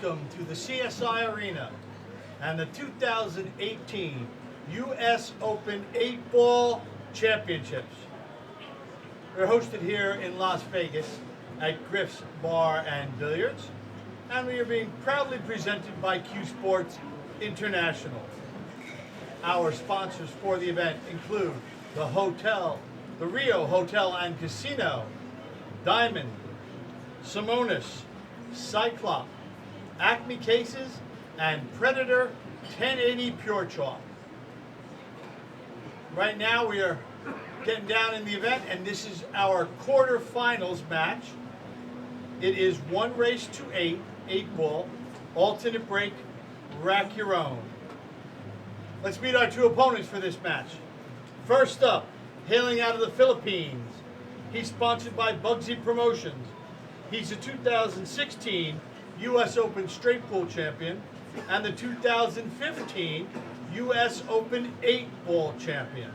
welcome to the CSI Arena and the 2018 U.S. Open 8-Ball Championships. They're hosted here in Las Vegas at Griff's Bar and Billiards, and we are being proudly presented by CueSports International. Our sponsors for the event include the Rio Hotel and Casino, Diamond, Simonis, Cyclop, ACME Cases, and Predator 1080 Pure Chalk. Right now we are getting down in the event, and this is our quarterfinals match. It is 1 race to 8-ball, alternate break, rack your own. Let's meet our two opponents for this match. First up, hailing out of the Philippines, he's sponsored by Bugsy Promotions. He's a 2016 U.S. Open Straight Pool champion and the 2015 U.S. Open 8-Ball champion.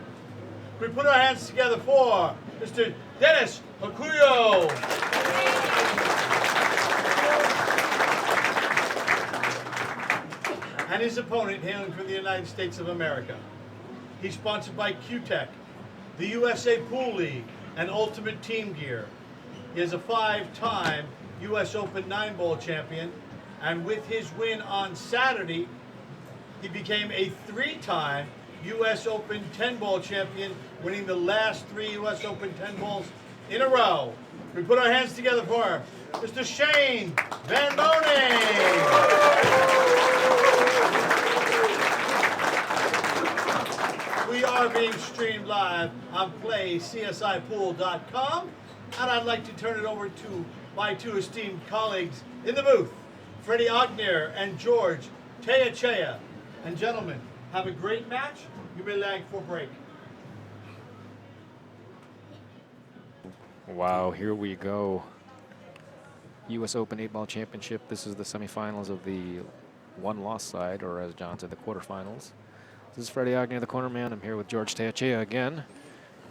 We put our hands together for Mr. Dennis Orcollo. And his opponent, hailing from the United States of America. He's sponsored by Q-Tech, the USA Pool League, and Ultimate Team Gear. He is a 5-time U.S. Open 9-Ball champion, and with his win on Saturday, he became a 3-time U.S. Open 10-Ball champion, winning the last 3 U.S. Open 10 balls in a row. We put our hands together for Mr. Shane Van Boening. We are being streamed live on PlayCSIPool.com, and I'd like to turn it over to my two esteemed colleagues in the booth, Freddie Ognier and George Teachea. And gentlemen, have a great match. You may lag for break. Wow, here we go. U.S. Open 8-Ball Championship. This is the semifinals of the one-loss side, or as John said, the quarterfinals. This is Freddie Ognier, the corner man. I'm here with George Teachea again.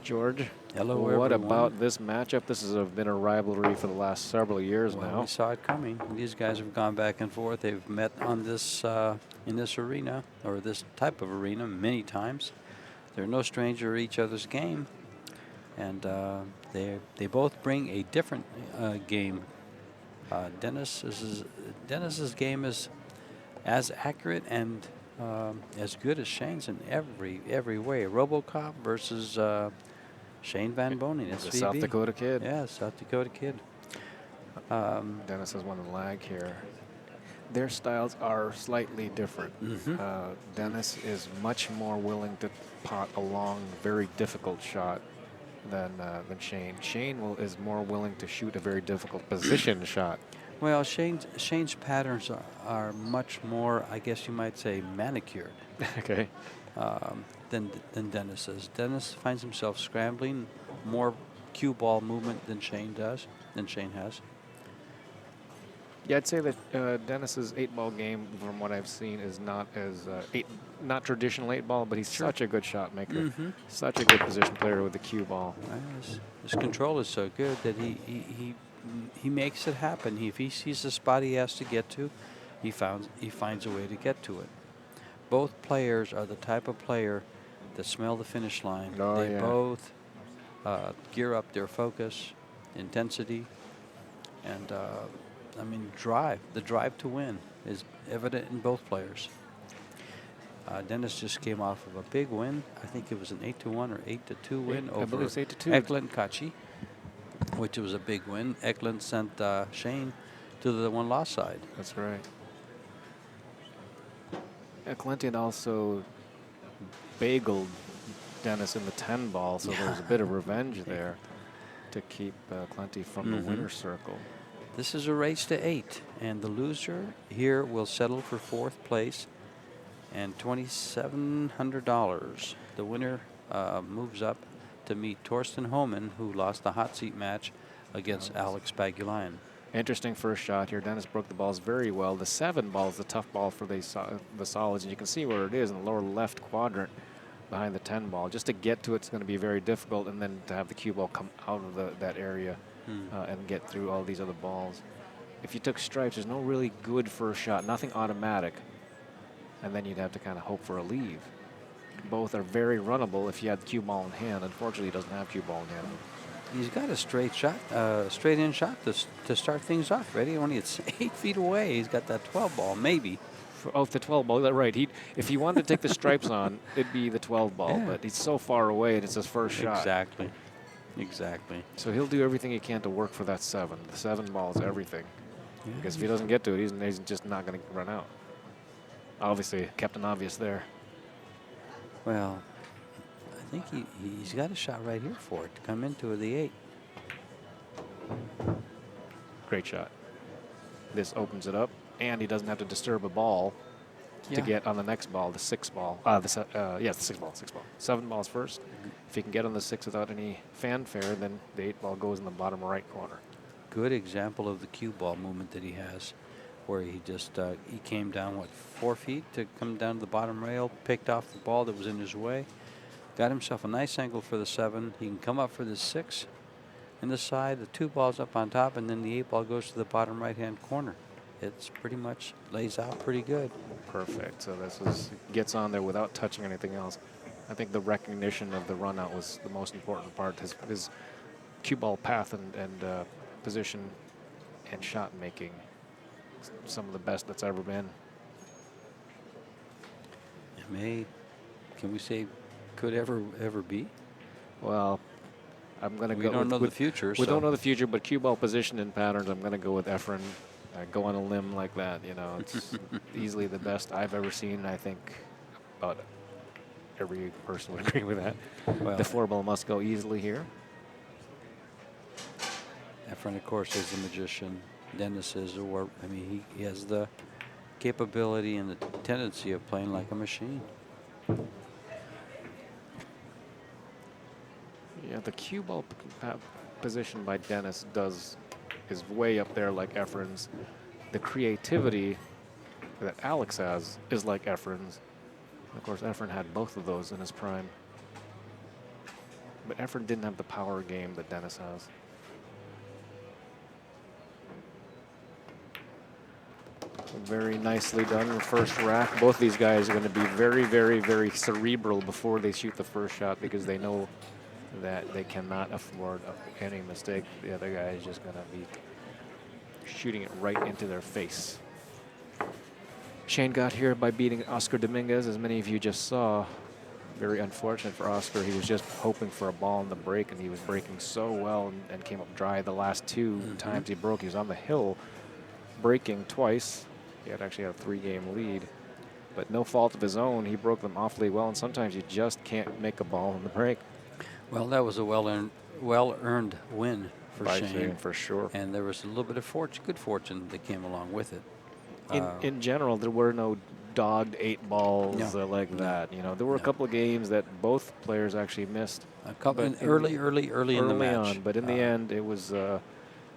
George, hello, what everyone. about this matchup? This has been a rivalry for the last several years now. We saw it coming. These guys have gone back and forth. They've met on this in this arena, or this type of arena, many times. They're no stranger to each other's game, and they both bring a different game. Dennis's game is as accurate and as good as Shane's in every way. RoboCop versus Shane Van Boening, SVB. The South Dakota kid. Yeah, South Dakota kid. Dennis has won the lag here. Their styles are slightly different. Dennis is much more willing to pot a long, very difficult shot than Shane. Shane is more willing to shoot a very difficult position shot. Well, Shane's patterns are much more, I guess you might say, manicured. Okay. Than Dennis's. Dennis finds himself scrambling, more cue ball movement than Shane has. Yeah, I'd say that Dennis's 8-ball game, from what I've seen, is not as not traditional 8-ball, but he's such a good shot maker, such a good position player with the cue ball. His control is so good that he makes it happen. If he sees the spot he has to get to, he finds a way to get to it. Both players are the type of player that smell the finish line. They both gear up their focus, intensity, and I mean drive. The drive to win is evident in both players. Dennis just came off of a big win. I think it was an 8-1 or 8-2 win over Eklund Kachi, which was a big win. Eklund sent Shane to the one-loss side. That's right. Clinton also bageled Dennis in the 10-ball, so there was a bit of revenge there to keep Clinty from the winner's circle. This is a race to 8, and the loser here will settle for 4th place and $2,700. The winner moves up to meet Torsten Homan, who lost the hot seat match against Alex Bagulian. Interesting first shot here. Dennis broke the balls very well. The 7 ball is the tough ball for the solids, and you can see where it is in the lower left quadrant behind the 10 ball. Just to get to it's going to be very difficult, and then to have the cue ball come out of that area and get through all these other balls. if you took stripes, there's no really good first shot, nothing automatic. And then you'd have to kind of hope for a leave. Both are very runnable if you had the cue ball in hand. Unfortunately, he doesn't have cue ball in hand. He's got a straight shot, straight in shot to start things off. Ready? Only it's 8 feet away. He's got that 12 ball, maybe. Oh, the 12 ball, right. If he wanted to take the stripes on, it'd be the 12 ball, Yeah. but he's so far away and it's his first shot. Exactly. Exactly. So he'll do everything he can to work for that 7. The 7 ball is everything. Because if he doesn't get to it, he's just not going to run out. Obviously, Captain Obvious there. Well, I think he's got a shot right here for it to come into the 8. Great shot. This opens it up, and he doesn't have to disturb a ball to get on the next ball, the 6 ball. The 6 ball, 6 ball. 7 balls first. If he can get on the 6 without any fanfare, then the 8 ball goes in the bottom right corner. Good example of the cue ball movement that he has, where he just he came down, what, 4 feet to come down to the bottom rail, picked off the ball that was in his way, got himself a nice angle for the 7. He can come up for the 6 in the side, the 2 balls up on top, and then the 8 ball goes to the bottom right-hand corner. It's pretty much lays out pretty good. Perfect. So this gets on there without touching anything else. I think the recognition of the run out was the most important part. His cue ball path and position and shot making, some of the best that's ever been. Can we say could ever be? Well, I'm going to We go. don't know the future. We don't know the future, but cue ball position and patterns, I'm going to go with Efren. Go on a limb like that, you know, it's easily the best I've ever seen. And I think about every person would agree with that. Well, The 4 ball must go easily here. Efren, of course, is the magician. Dennis is he has the capability and the tendency of playing like a machine. Yeah, the cue ball position by Dennis is way up there like Efren's. The creativity that Alex has is like Efren's. Of course, Efren had both of those in his prime. But Efren didn't have the power game that Dennis has. Very nicely done in the first rack. Both these guys are going to be very, very, very cerebral before they shoot the first shot because they know that they cannot afford any mistake. The other guy is just going to be shooting it right into their face. Shane got here by beating Oscar Dominguez, as many of you just saw. Very unfortunate for Oscar. He was just hoping for a ball in the break, and he was breaking so well and came up dry the last 2 times he broke. He was on the hill breaking twice. He had actually had a 3-game lead, but no fault of his own. He broke them awfully well, and sometimes you just can't make a ball in the break. Well, that was a well-earned win for Shane, for sure. and there was a little bit of good fortune that came along with it. In general, there were no dogged 8 balls like that. You know, there were a couple of games that both players actually missed. A couple early in the match. But in the end, it was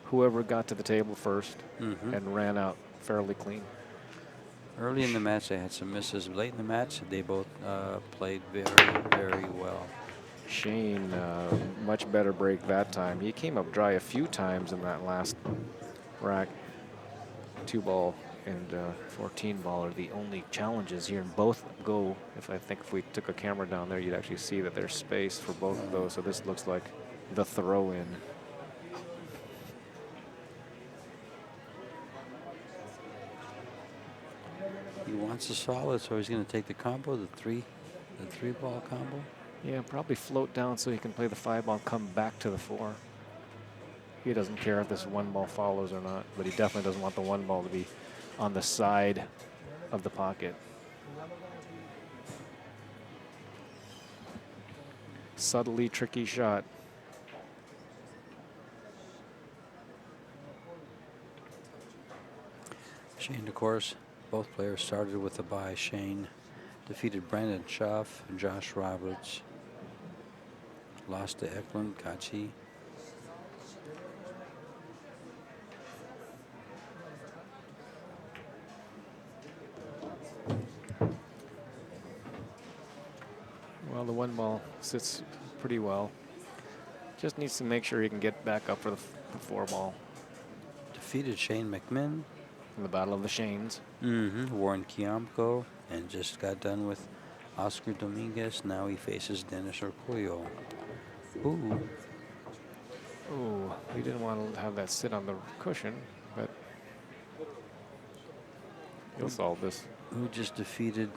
whoever got to the table first and ran out fairly clean. Early in the match, they had some misses. Late in the match, they both played very, very well. Shane, much better break that time. He came up dry a few times in that last rack. 2 ball and 14 ball are the only challenges here, and both go. If we took a camera down there, you'd actually see that there's space for both of those. So this looks like the throw-in. He wants a solid, so he's going to take the combo, the three ball combo. Yeah, probably float down so he can play the 5 ball, come back to the 4. He doesn't care if this 1 ball follows or not, but he definitely doesn't want the 1 ball to be on the side of the pocket. Subtly tricky shot. Shane, of course, both players started with a bye. Shane defeated Brandon Schaff and Josh Roberts. Lost to Eklund Kachi. Well, the 1 ball sits pretty well. Just needs to make sure he can get back up for the 4 ball. defeated Shane McMinn. In the Battle of the Shanes. Warren Kiamko, and just got done with Oscar Dominguez. Now he faces Dennis Orcollo. Ooh. Ooh, we didn't want to have that sit on the cushion, but he'll solve this. Who just defeated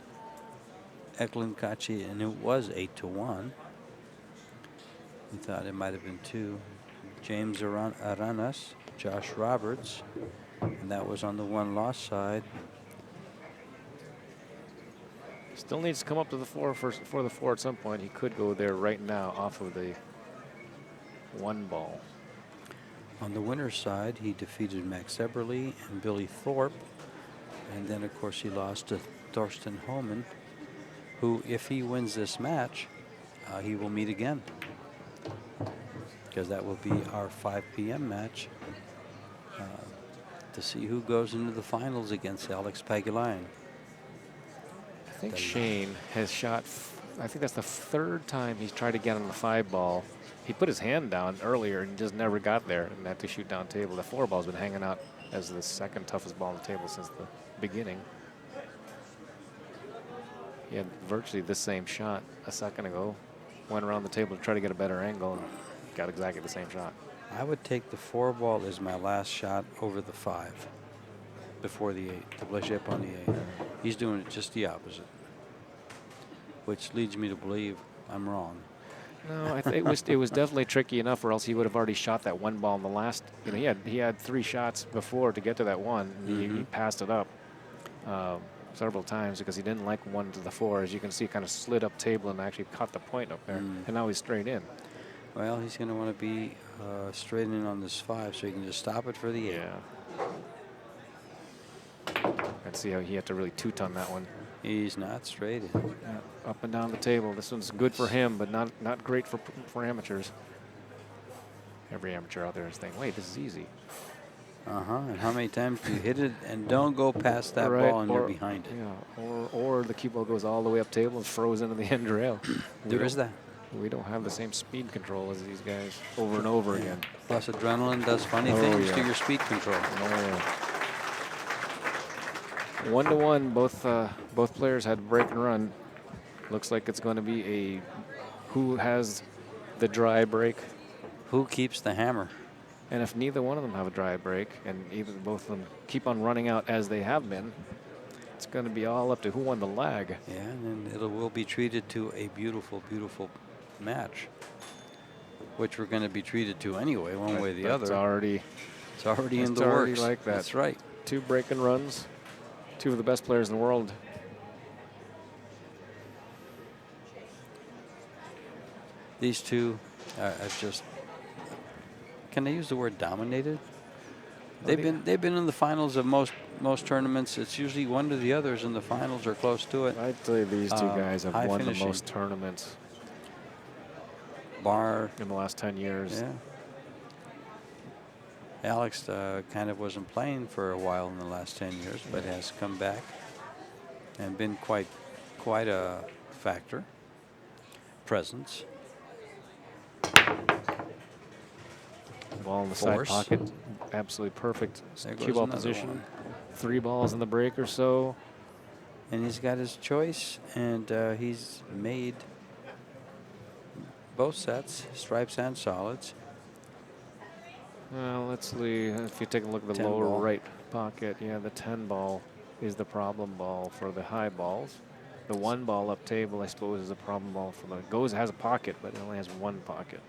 Eklund Kachi, and it was 8-1. We thought it might have been 2. James Aranas, Josh Roberts, and that was on the one-loss side. Still needs to come up to the floor for the 4 at some point. He could go there right now off of the 1 ball. On the winner's side, he defeated Max Eberly and Billy Thorpe. And then, of course, he lost to Thorsten Homan, who, if he wins this match, he will meet again. Because that will be our 5 p.m. match to see who goes into the finals against Alex Pagulayan. I think Shane has shot, I think that's the 3rd time he's tried to get on the 5 ball. He put his hand down earlier and just never got there and had to shoot down table. The 4 ball's been hanging out as the 2nd toughest ball on the table since the beginning. He had virtually the same shot a second ago. Went around the table to try to get a better angle and got exactly the same shot. I would take the 4 ball as my last shot over the 5 before the 8, to play up on the 8. He's doing it just the opposite, which leads me to believe I'm wrong. No, it was definitely tricky enough, or else he would have already shot that 1 ball in the last. You know, he had 3 shots before to get to that 1. And he passed it up several times because he didn't like 1 to the 4. As you can see, kind of slid up table and actually caught the point up there. And now he's straight in. Well, he's going to want to be straight in on this 5, so he can just stop it for the 8. Yeah. And see how he had to really toot on that one. He's not straight in. Up and down the table. This one's good for him, but not great for amateurs. Every amateur out there is thinking, wait, this is easy. And how many times do you hit it and don't go past that ball and you're behind it? Yeah, or the cue ball goes all the way up table and throws into the end rail. There is that. We don't have the same speed control as these guys over and over again. Plus adrenaline does funny things to your speed control. 1-1, both players had break and run. Looks like it's going to be who has the dry break. Who keeps the hammer? And if neither one of them have a dry break, and both of them keep on running out as they have been, it's going to be all up to who won the lag. Yeah, and then will be treated to a beautiful, beautiful match, which we're going to be treated to anyway, one way or the other. It's already in the works. Like that. That's right. 2 break and runs, 2 of the best players in the world. These 2 are just, can I use the word dominated? They've been in the finals of most tournaments. It's usually one or the others in the finals or close to it. I'd say these 2 guys have won finishing. the most tournaments Bar in the last 10 years. Yeah. Alex kind of wasn't playing for a while in the last 10 years, but has come back and been quite a factor. Presence. Ball in the side pocket, absolutely perfect cue ball position. One. 3 balls in the break or so. And he's got his choice, and he's made both sets, stripes and solids. Well, let's see. If you take a look at the lower right pocket, the 10 ball is the problem ball for the high balls. The 1 ball up table, I suppose, is a problem ball for the has a pocket, but it only has 1 pocket.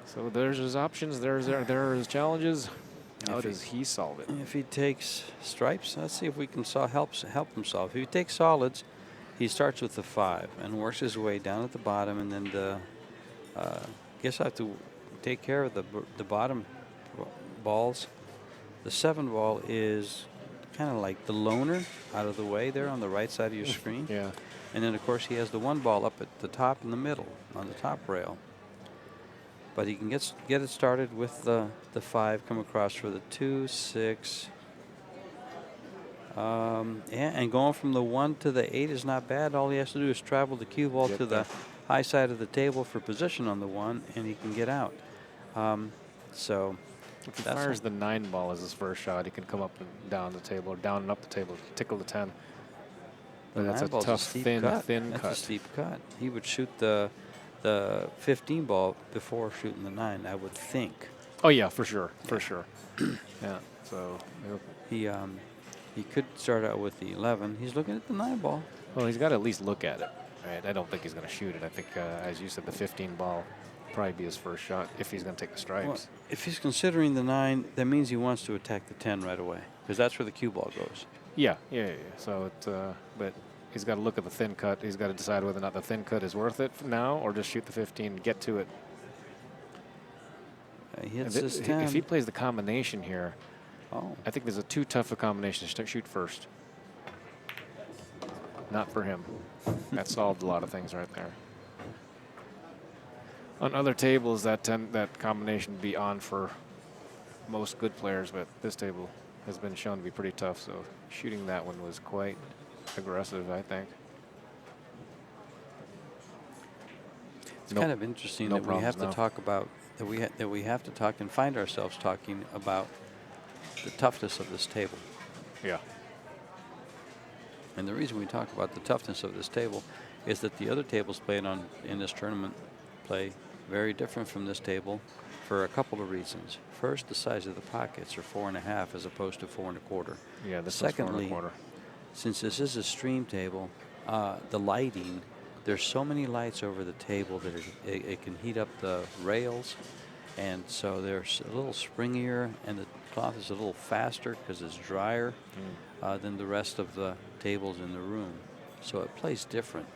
So there's his options. There are his challenges. How does he solve it? If he takes stripes, let's see if we can help himself. If he takes solids, he starts with the 5 and works his way down at the bottom, and then guess I have to take care of the bottom balls. The 7 ball is kind of like the loner out of the way there on the right side of your screen. Yeah. And then, of course, he has the 1 ball up at the top in the middle on the top rail. But he can get it started with the 5, come across for the 2, 6. And going from the 1 to the 8 is not bad. All he has to do is travel the cue ball to the high side of the table for position on the 1, and he can get out. So If he That's fires the 9 ball as his first shot, he can come up and down the table, or down and up the table, tickle the 10. The But that's a 9 ball's tough, steep thin cut. cut. That's a steep cut. He would shoot the 15 ball before shooting the 9, I would think. Oh yeah, for sure, for sure. Yeah. So, He could start out with the 11. He's looking at the 9 ball. well, he's got to at least look at it. Right. I don't think he's going to shoot it. I think, as you said, the 15 ball probably be his first shot if he's going to take the stripes. Well, if he's considering the 9, that means he wants to attack the 10 right away, because that's where the cue ball goes. Yeah. So but he's got to look at the thin cut. He's got to decide whether or not the thin cut is worth it now, or just shoot the 15 and get to it. He hits this 10. If he plays the combination here, Oh. I think there's a too tough a combination to shoot first. Not for him. That solved a lot of things right there. On other tables, that combination would be on for most good players, but this table has been shown to be pretty tough, so shooting that one was quite aggressive, I think. It's kind of interesting that we have to talk about, that we have to talk and find ourselves talking about the toughness of this table. Yeah. And the reason we talk about the toughness of this table is that the other tables played in this tournament play very different from this table for a couple of reasons. First, the size of the pockets are 4.5 as opposed to 4 1/4. Yeah, this Secondly, is 4 1/4. since this is a stream table, the lighting, there's so many lights over the table that it can heat up the rails, and so they're a little springier, and the cloth is a little faster because it's drier than the rest of the tables in the room. So it plays different.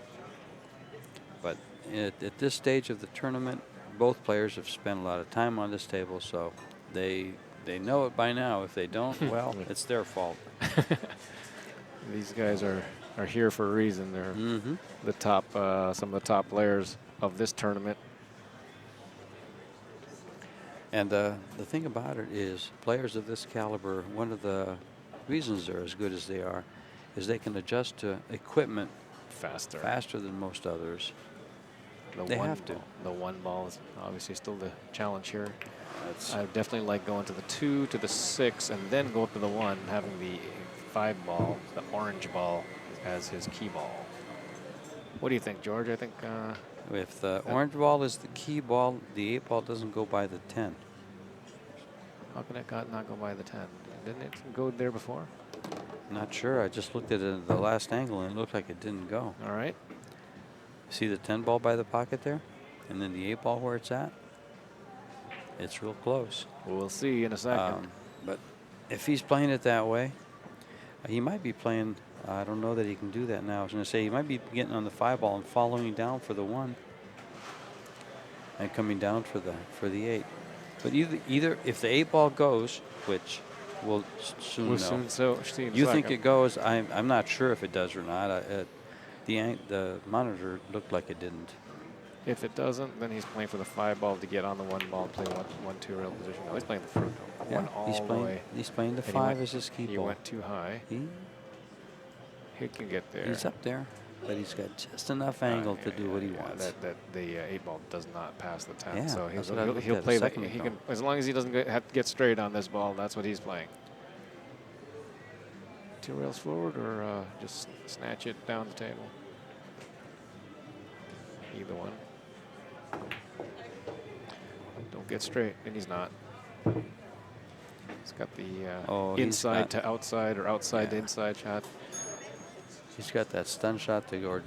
But at this stage of the tournament, both players have spent a lot of time on this table, so they know it by now. If they don't, well, it's their fault. These guys are here for a reason. They're the top, some of the top players of this tournament. And the thing about it is, players of this caliber, one of the reasons they're as good as they are is they can adjust to equipment faster than most others. They have to. The 1 ball is obviously still the challenge here. I definitely like going to the 2, to the 6, and then go up to the 1, having the 5 ball, the orange ball, as his key ball. What do you think, George? I think if the orange ball is the key ball, the 8 ball doesn't go by the 10. How can it not go by the 10? Didn't it go there before? Not sure. I just looked at it at the last angle, and it looked like it didn't go. All right. See the 10 ball by the pocket there? And then the 8 ball where it's at? It's real close. We'll see in a second. But if he's playing it that way, he might be playing, I don't know that he can do that now. I was going to say he might be getting on the 5 ball and following down for the 1 and coming down for the 8. But either if the 8 ball goes, which we'll soon know. See in a You second. think it goes? I'm not sure if it does or not. The monitor looked like it didn't. If it doesn't, then he's playing for the 5 ball to get on the 1 ball and play 1-2 real position. No, he's playing the front. Yeah, One all the way. he's playing the And 5 as his key He ball. went too high. He can get there. He's up there, but he's got just enough angle to do what he wants. The 8 ball does not pass the 10, Yeah, so that's what I looked he'll at a play that. second He ago. can, as long as he doesn't have to get straight on this ball. That's what he's playing. 2 rails forward, or just snatch it down the table. Either one. Don't get straight, and he's not. He's got the inside to outside, or outside to inside shot. He's got that stun shot to go,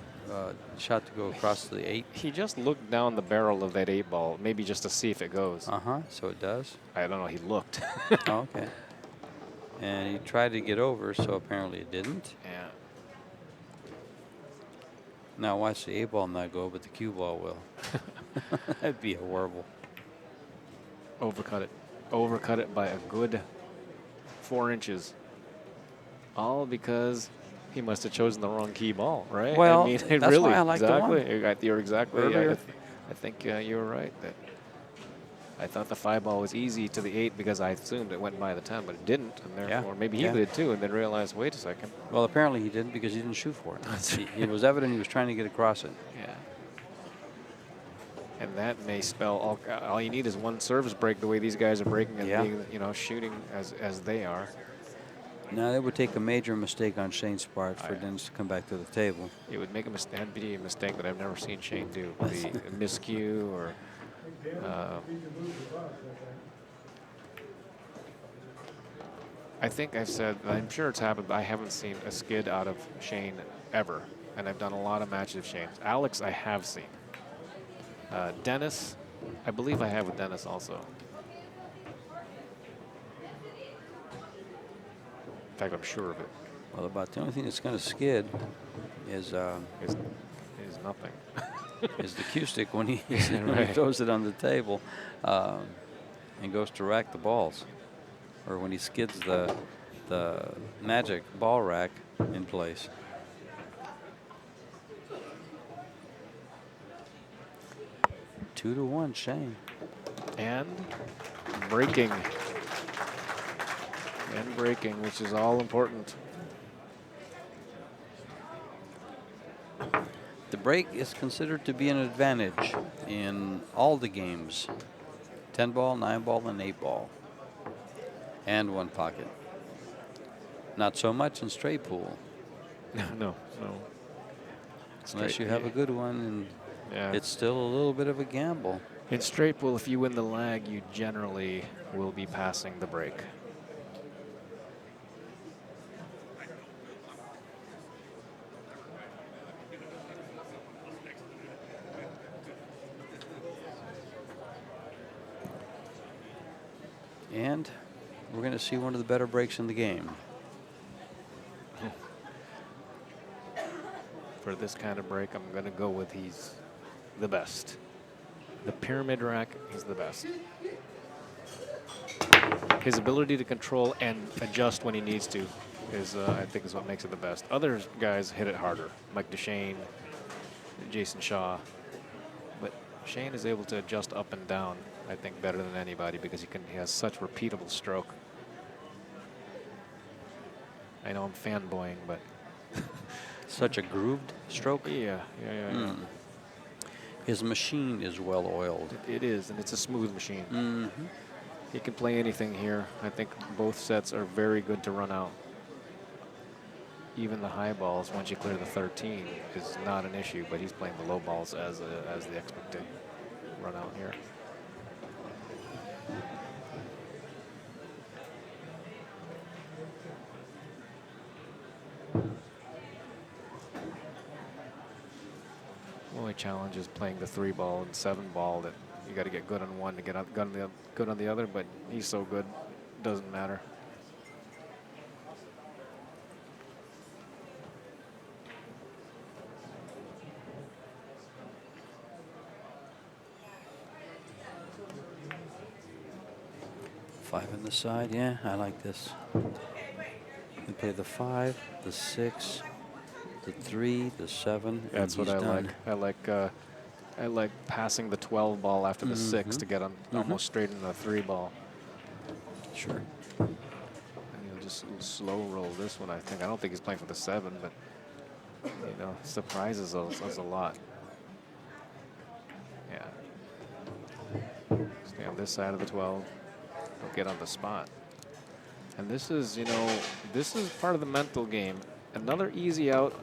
shot to go across the 8. He just looked down the barrel of that 8 ball, maybe just to see if it goes. So it does. I don't know. He looked. Oh, okay. And he tried to get over, so apparently it didn't. Yeah. Now watch the 8 ball not go, but the cue ball will. That'd be horrible. Overcut it. Overcut it by a good 4 inches. All because he must have chosen the wrong key ball, right? Well, I mean, that's really, why I like the 1. You're exactly. Earlier. I think you were right. That I thought the 5 ball was easy to the 8 because I assumed it went by the 10, but it didn't, and therefore maybe he did too, and then realized, wait a second. Well, apparently he didn't because he didn't shoot for it. It was evident he was trying to get across it. Yeah. And that may spell all you need is one service break the way these guys are breaking and Yeah. being, you know, shooting as they are. Now, it would take a major mistake on Shane's part for Dennis to come back to the table. It would make that'd be a mistake that I've never seen Shane do. The miscue or I think I've said, I'm sure it's happened, but I haven't seen a skid out of Shane ever. And I've done a lot of matches of Shane's. Alex, I have seen. Dennis, I believe I have with Dennis also. In fact, I'm sure of it. Well, about the only thing that's going to skid is Is nothing. is the cue stick when he, Right. when he throws it on the table and goes to rack the balls, or when he skids the magic ball rack in place. Two to one, Shane. And breaking. And breaking, which is all important. The break is considered to be an advantage in all the games. 10 ball, 9 ball, and 8 ball. And one pocket. Not so much in straight pool. No. Unless you have a good one, and Yeah. it's still a little bit of a gamble. In straight pool, if you win the lag, you generally will be passing the break. And we're going to see one of the better breaks in the game. For this kind of break, I'm going to go with he's the best. The pyramid rack, he's the best. His ability to control and adjust when he needs to is, I think, is what makes it the best. Other guys hit it harder, Mike DeShane, Jason Shaw. But Shane is able to adjust up and down, I think, better than anybody because he has such repeatable stroke. I know I'm fanboying, but Such a grooved stroke. yeah. His machine is well oiled. It is, and it's a smooth machine. Mm-hmm. He can play anything here. I think both sets are very good to run out. Even the high balls, once you clear the 13, is not an issue, but he's playing the low balls as the expected run out here. Only challenge is playing the 3 ball and 7 ball that you got to get good on one to get good on the other, but he's so good, doesn't matter. Five on the side, yeah, I like this. You play the 5, the 6, the 3, the 7. That's and what I he's like. done. I like passing the 12 ball after the 6 to get on almost straight into the 3 ball. Sure. And he'll just slow roll this one, I think. I don't think he's playing for the 7, but you know, surprises us a lot. Yeah. Stay on this side of the 12. Don't get on the spot. And this is, you know, this is part of the mental game. Another easy out,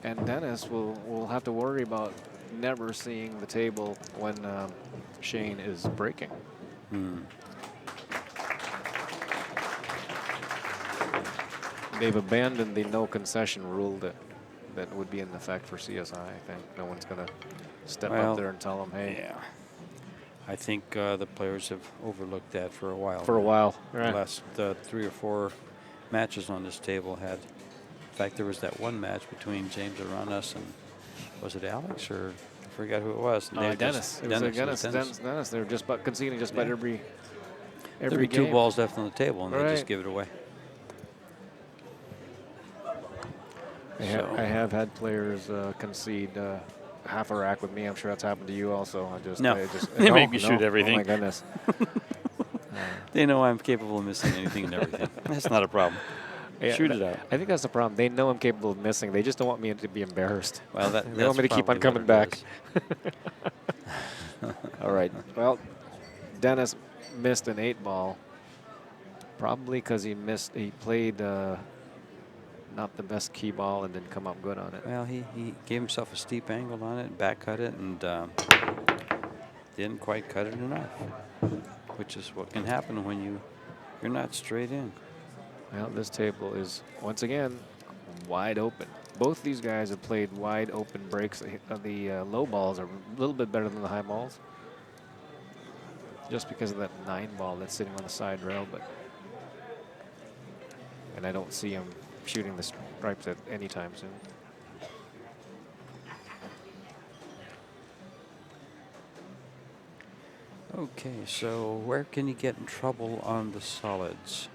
and Dennis will have to worry about never seeing the table when Shane is breaking. They've abandoned the no concession rule that would be in effect for CSI, I think. No one's going to step up there and tell them, hey. Yeah. I think the players have overlooked that for a while. For a while. The Right. last 3 or 4 matches on this table had. In fact, there was that one match between James Aranas and, was it Alex or I forgot who it was. And they Dennis. just- It was Dennis. Dennis. They were just about conceding just about every There'd be game. 2 balls left on the table, and they Right. just give it away. I have had players concede half a rack with me. I'm sure that's happened to you also. They make me shoot Oh everything. my goodness. They know I'm capable of missing anything and everything. That's not a problem. Yeah, Shoot it out. I think that's the problem. They know I'm capable of missing. They just don't want me to be embarrassed. Well, they want me to keep on coming back. All right. Well, Dennis missed an 8-ball. Probably because he played not the best key ball and didn't come up good on it. Well, he gave himself a steep angle on it and back cut it and didn't quite cut it enough, which is what can happen when you're not straight in. Well, this table is, once again, wide open. Both these guys have played wide open breaks. The low balls are a little bit better than the high balls, just because of that 9-ball that's sitting on the side rail. And I don't see him shooting the stripes at any time soon. Okay, so where can you get in trouble on the solids?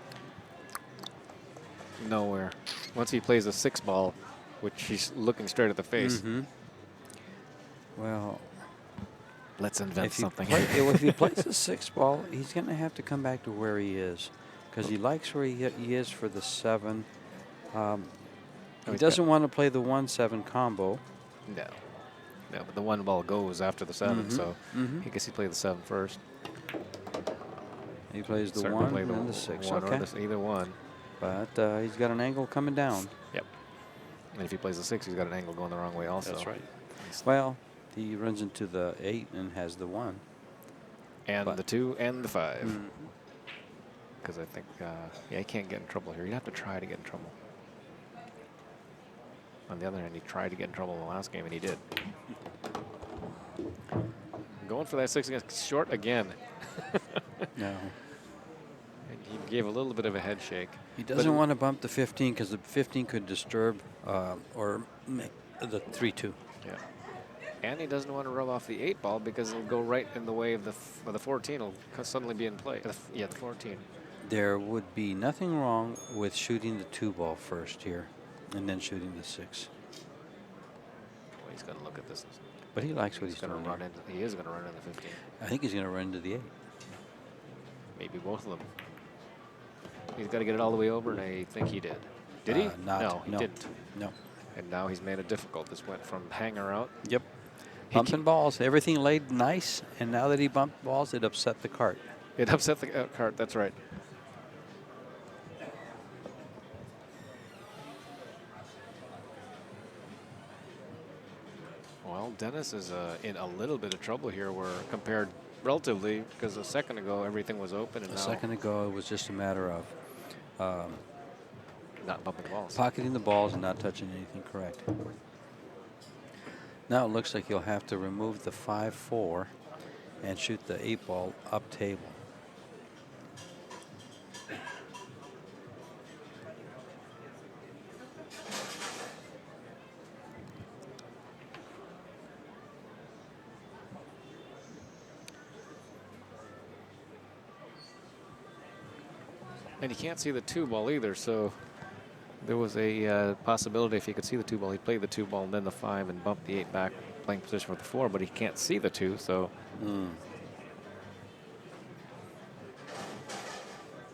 Nowhere. Once he plays a 6-ball, which he's looking straight at the face. Well, let's invent something. If he plays a 6-ball, he's going to have to come back to where he is, because he likes where he is for the 7. He doesn't want to play the 1-7 combo. No. No, but the 1-ball goes after the 7, so I guess he played the 7 first. He plays the Certainly 1 play and the 6. One Okay. or either one. But he's got an angle coming down. Yep. And if he plays the 6, he's got an angle going the wrong way also. That's right. Well, he runs into the 8 and has the 1. And the 2 and the 5. Because I think, yeah, he can't get in trouble here. He'd have to try to get in trouble. On the other hand, he tried to get in trouble in the last game, and he did. Going for that 6 against short again. No. And he gave a little bit of a head shake. He doesn't want to bump the 15 because the 15 could disturb or make the 3-2. Yeah. And he doesn't want to rub off the 8-ball because it'll go right in the way of the 14. Will suddenly be in play. Yeah, the 14. There would be nothing wrong with shooting the 2-ball first here and then shooting the 6. Well, he's going to look at this. But he likes what he's going doing. to run into. He is going to run into the 15. I think he's going to run into the 8. Maybe both of them. He's got to get it all the way over, and I think he did. Did he? No, he didn't. No. And now he's made it difficult. This went from hanger out. Yep. Bumping balls. Everything laid nice, and now that he bumped balls, it upset the cart. It upset the cart. That's right. Well, Dennis is in a little bit of trouble here. We're compared relatively because a second ago everything was open, and A second ago, it was just a matter of not bumping the balls. pocketing the balls and not touching anything correct. Now it looks like you'll have to remove the 5-4 and shoot the 8-ball up table. And he can't see the 2-ball either, so there was a possibility if he could see the 2-ball, he'd play the 2-ball and then the 5 and bump the 8 back, playing position for the 4, but he can't see the 2, so.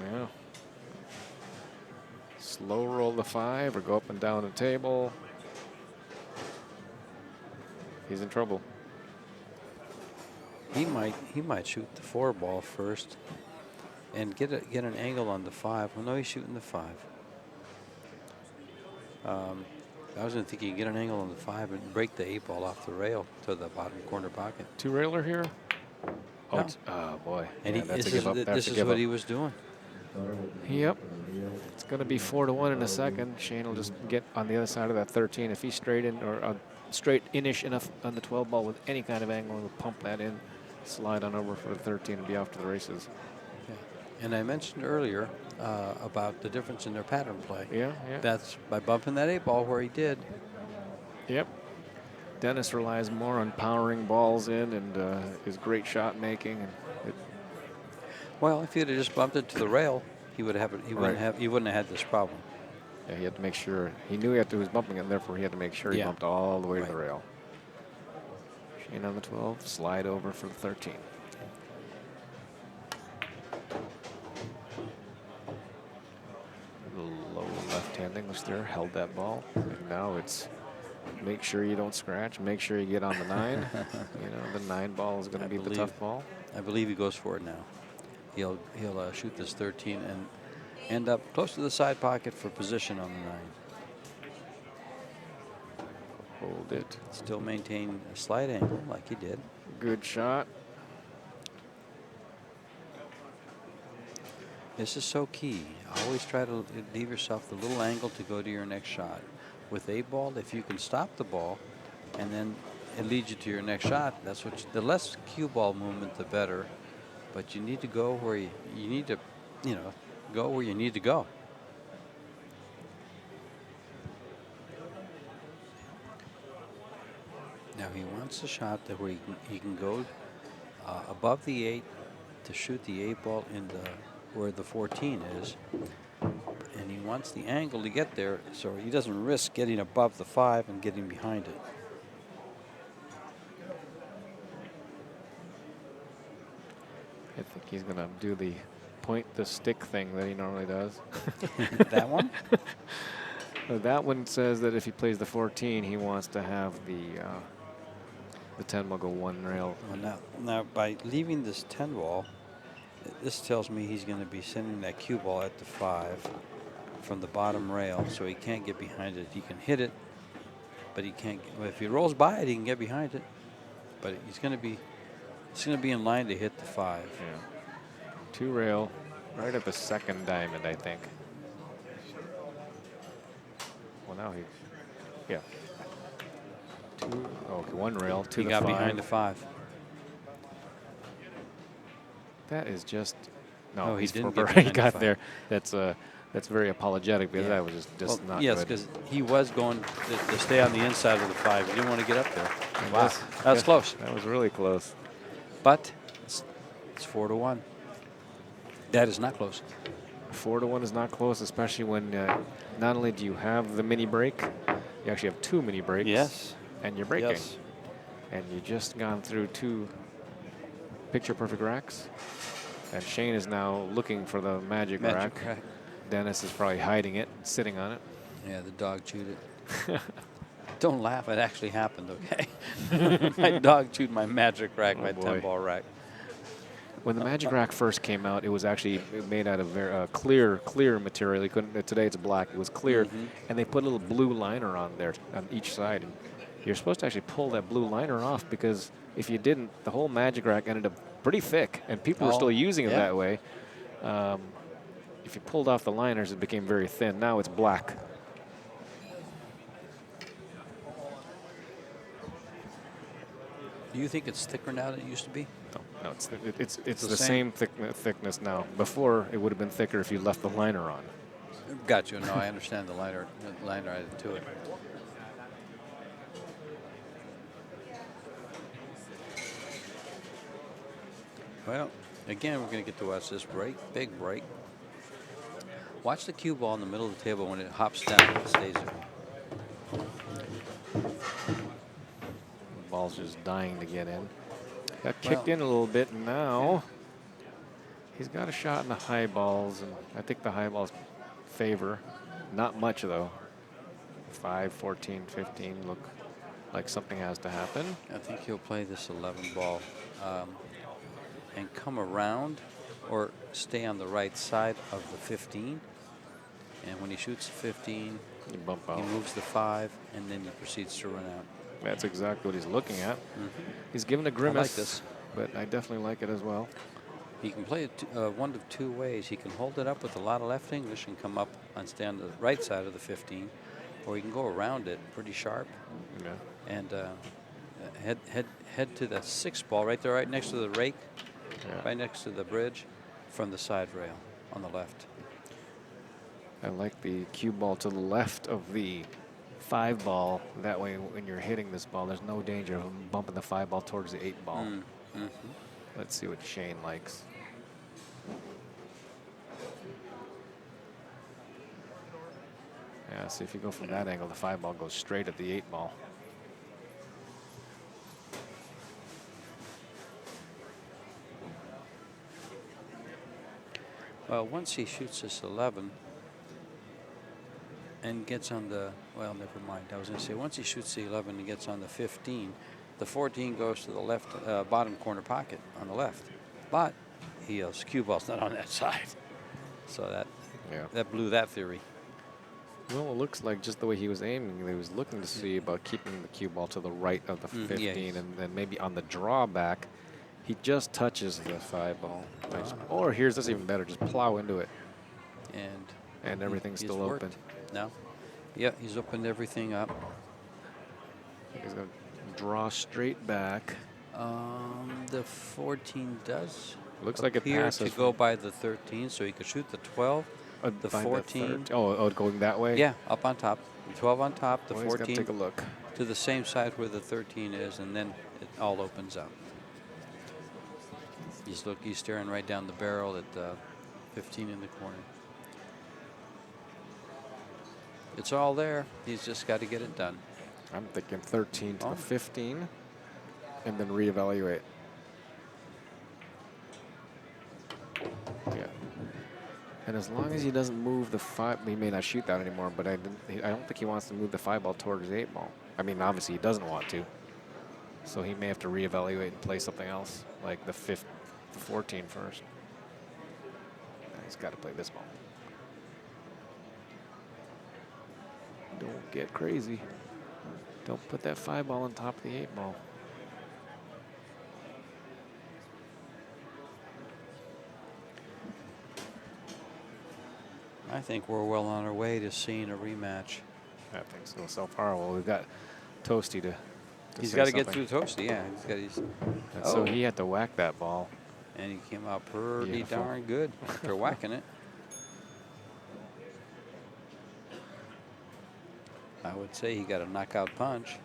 Yeah. Slow roll the 5 or go up and down the table. He's in trouble. He might shoot the 4-ball first and get an angle on the 5. Well, no, he's shooting the 5. I was going to think you can get an angle on the 5 and break the 8-ball off the rail to the bottom corner pocket. 2-railer here? No. Oh, boy. And yeah, this is what he was doing. Yep. It's going to be 4-1 in a second. Shane will just get on the other side of that 13. If he's straight in or straight in-ish enough on the 12-ball with any kind of angle, he'll pump that in, slide on over for the 13 and be off to the races. And I mentioned earlier about the difference in their pattern play. Yeah. That's by bumping that 8-ball where he did. Yep. Dennis relies more on powering balls in and his great shot making. And Well, if he'd have just bumped it to the rail, he would have. He wouldn't have had this problem. yeah, he had to make sure. He knew he was bumping it, and therefore he had to make sure he bumped all the way to the rail. Shane on the 12, slide over for the 13. Low left-hand English there, held that ball. And now it's Make sure you don't scratch. Make sure you get on the 9. You know, the 9 ball is going to be the tough ball. I believe he goes for it now. He'll shoot this 13 and end up close to the side pocket for position on the 9. Hold it. Still maintain a slight angle like he did. Good shot. This is so key. Always try to leave yourself the little angle to go to your next shot. With 8-ball, if you can stop the ball and then it leads you to your next shot, that's what the less cue ball movement, the better. But you need to go where you need to, you know, go where you need to go. Now he wants a shot that where he can go above the 8 to shoot the 8-ball in the where the 14 is, and he wants the angle to get there so he doesn't risk getting above the 5 and getting behind it. I think he's going to do the point the stick thing that he normally does. That one? That one says that if he plays the 14, he wants to have the 10 ball go 1 rail. Well, now by leaving this 10 ball, this tells me he's going to be sending that cue ball at the 5 from the bottom rail, so he can't get behind it. He can hit it, but he can't. Well, if he rolls by it, he can get behind it. But it's going to be in line to hit the 5. Yeah. 2 rail, right at the second diamond, I think. Well, now yeah. 2. Okay, 1 rail to he the got 5. behind the 5. That is just No, he he's didn't for- get he behind got the 5. there. That's very apologetic because that was just not yes, good. because he was going to stay on the inside of the 5. He didn't want to get up there. It Wow, was- that was close. That was really close. But it's 4-1. That is not close. 4-1 is not close, especially when not only do you have the mini break, you actually have 2 mini breaks. Yes. And you're breaking. Yes. And you just gone through 2 picture perfect racks. And Shane is now looking for the magic rack. Dennis is probably hiding it, sitting on it. Yeah, the dog chewed it. Don't laugh. It actually happened, okay? My dog chewed my magic rack, my boy. 10-ball rack. When the magic rack first came out, it was actually made out of very clear material. You couldn't, today it's black. It was clear, and they put a little blue liner on there on each side. And you're supposed to actually pull that blue liner off because if you didn't, the whole magic rack ended up pretty thick, and people were still using it that way. If you pulled off the liners, it became very thin. Now it's black. Do you think it's thicker now than it used to be? No, it's the same thickness now. Before, it would have been thicker if you left the liner on. Got you. No, I understand the liner added to it. Well, again, we're going to get to watch this break, big break. Watch the cue ball in the middle of the table. When it hops down, it stays there. The ball's just dying to get in. Got kicked in a little bit, and now he's got a shot in the high balls, and I think the high balls favor. Not much, though. 5, 14, 15 look like something has to happen. I think he'll play this 11 ball and come around or stay on the right side of the 15. And when he shoots the 15, You bump out. he moves the 5, and then he proceeds to run out. That's exactly what he's looking at. He's given a grimace, I like this. but I definitely like it as well. He can play it one of 2 ways. He can hold it up with a lot of left English and come up and stay on the right side of the 15, or he can go around it pretty sharp Yeah. and head to the 6 ball right there, right next to the rake, right next to the bridge, from the side rail on the left. I like the cue ball to the left of the 5 ball. That way, when you're hitting this ball, there's no danger of him bumping the 5 ball towards the 8 ball. Let's see what Shane likes. Yeah, see if you go from that angle, the 5 ball goes straight at the 8 ball. Well, once he shoots this 11, and gets on the, well, never mind. I was going to say, once he shoots the 11 and gets on the 15, the 14 goes to the left bottom corner pocket on the left. But his cue ball's not on that side. So that blew that theory. Well, it looks like just the way he was aiming, he was looking to see about keeping the cue ball to the right of the 15, and then maybe on the drawback, he just touches the 5 ball. Or here's this even better, just plow into it. And everything's still open. No. Yeah, he's opened everything up. He's going to draw straight back. The 14 does Looks like it appear passes to go by the 13, so he could shoot the 12, the 14. Going that way? Yeah, up on top. The 12 on top, the Well, 14 he's gonna take a look. to the same side where the 13 is, and then it all opens up. He's staring right down the barrel at the 15 in the corner. It's all there. He's just got to get it done. I'm thinking 13 to the 15, and then reevaluate. Yeah. And as long as he doesn't move the 5, he may not shoot that anymore, but I don't think he wants to move the 5 ball towards his 8 ball. I mean, obviously he doesn't want to. So he may have to reevaluate and play something else, like the 14 first. He's got to play this ball. Don't get crazy. Don't put that 5 ball on top of the 8 ball. I think we're well on our way to seeing a rematch. I think so. So far, well, we've got Toasty to He's say got to get something. through Toasty, yeah. He's got his, And so he had to whack that ball. and he came out pretty Beautiful. darn good after whacking it. I would say he got a knockout punch.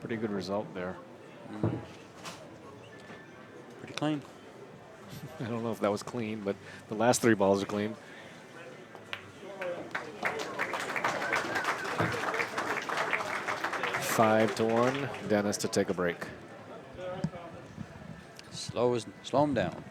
Pretty good result there. Pretty clean. I don't know if that was clean, but the last 3 balls are clean. Five to 1. Dennis to take a break. Slow him down.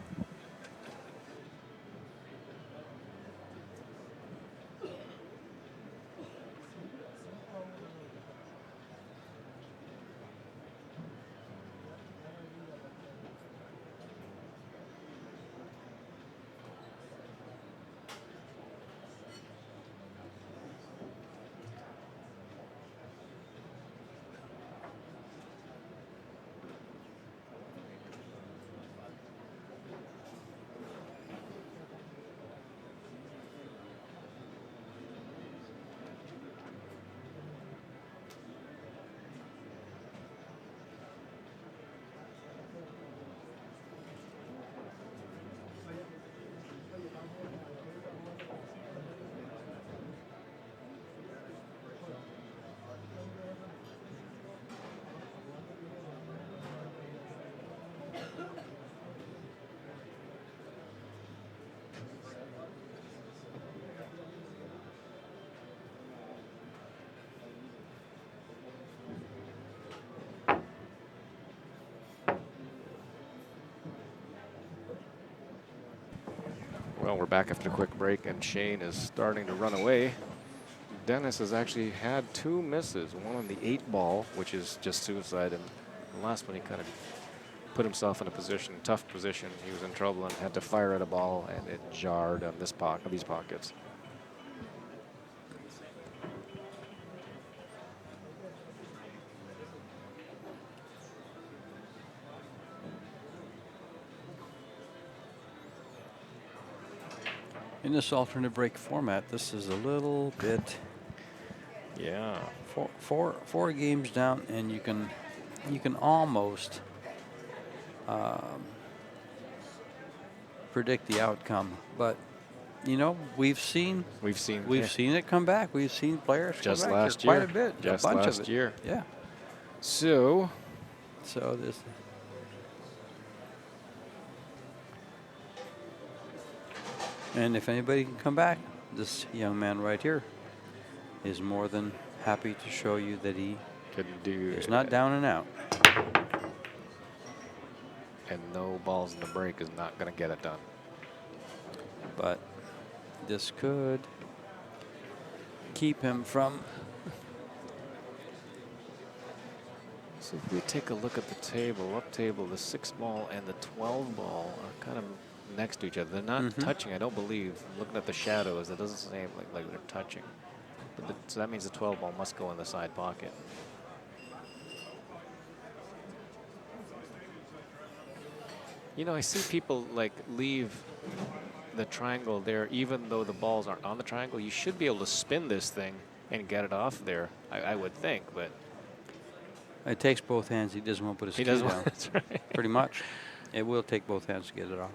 Well, we're back after a quick break, and Shane is starting to run away. Dennis has actually had 2 misses, one on the 8 ball, which is just suicide, and the last one he kind of put himself in a position, tough position. He was in trouble and had to fire at a ball, and it jarred on this pocket, these pockets. In this alternate break format, this is a little bit Yeah. four games down, and you can almost predict the outcome. But you know, we've seen it come back. We've seen players Just come back last here year. quite a bit, Just a bunch last of it. year. Yeah. So this. And if anybody can come back, this young man right here is more than happy to show you that he Couldn't do It's not down and out. And no balls in the break is not going to get it done. But this could keep him from. So if we take a look at the table, up table, the 6 ball and the 12 ball are kind of next to each other. They're not touching, I don't believe. Looking at the shadows, it doesn't seem like they're touching. But so that means the 12 ball must go in the side pocket. You know, I see people like leave the triangle there, even though the balls aren't on the triangle. You should be able to spin this thing and get it off there, I would think, but. It takes both hands. He doesn't want to put his cue down. That's right. Pretty much. It will take both hands to get it off.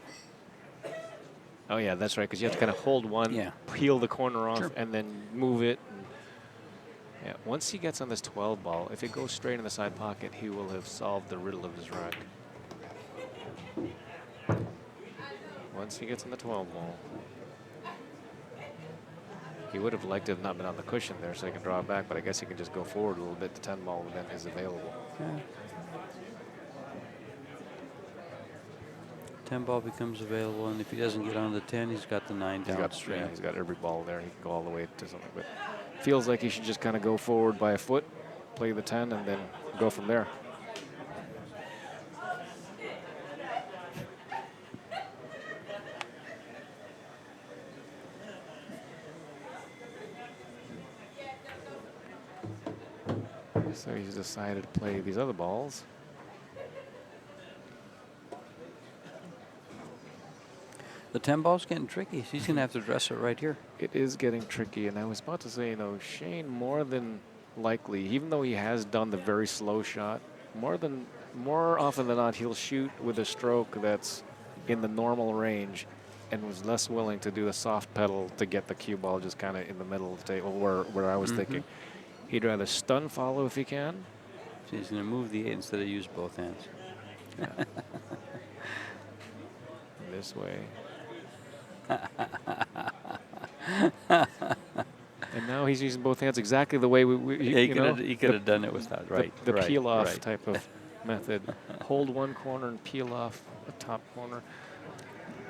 Oh, yeah, that's right, because you have to kind of hold one, peel the corner off, and then move it. And yeah, once he gets on this 12 ball, if it goes straight in the side pocket, he will have solved the riddle of his rack. Once he gets on the 12 ball. He would have liked to have not been on the cushion there so he can draw it back, but I guess he can just go forward a little bit. The 10 ball then is available. Yeah. 10 ball becomes available, and if he doesn't get on the 10, he's got the 9 downstream. Yeah, he's got every ball there. He can go all the way to something, but feels like he should just kind of go forward by a foot, play the 10, and then go from there. So he's decided to play these other balls. The 10 ball's getting tricky. He's going to have to dress it right here. It is getting tricky, and I was about to say, you know, Shane more than likely, even though he has done the very slow shot, more often than not, he'll shoot with a stroke that's in the normal range, and was less willing to do the soft pedal to get the cue ball just kind of in the middle of the table, where I was thinking. He'd rather stun follow if he can. So he's going to move the 8 instead of use both hands. Yeah. This way. And now he's using both hands exactly the way he could have done it without, the peel off type of method. Hold one corner and peel off the top corner.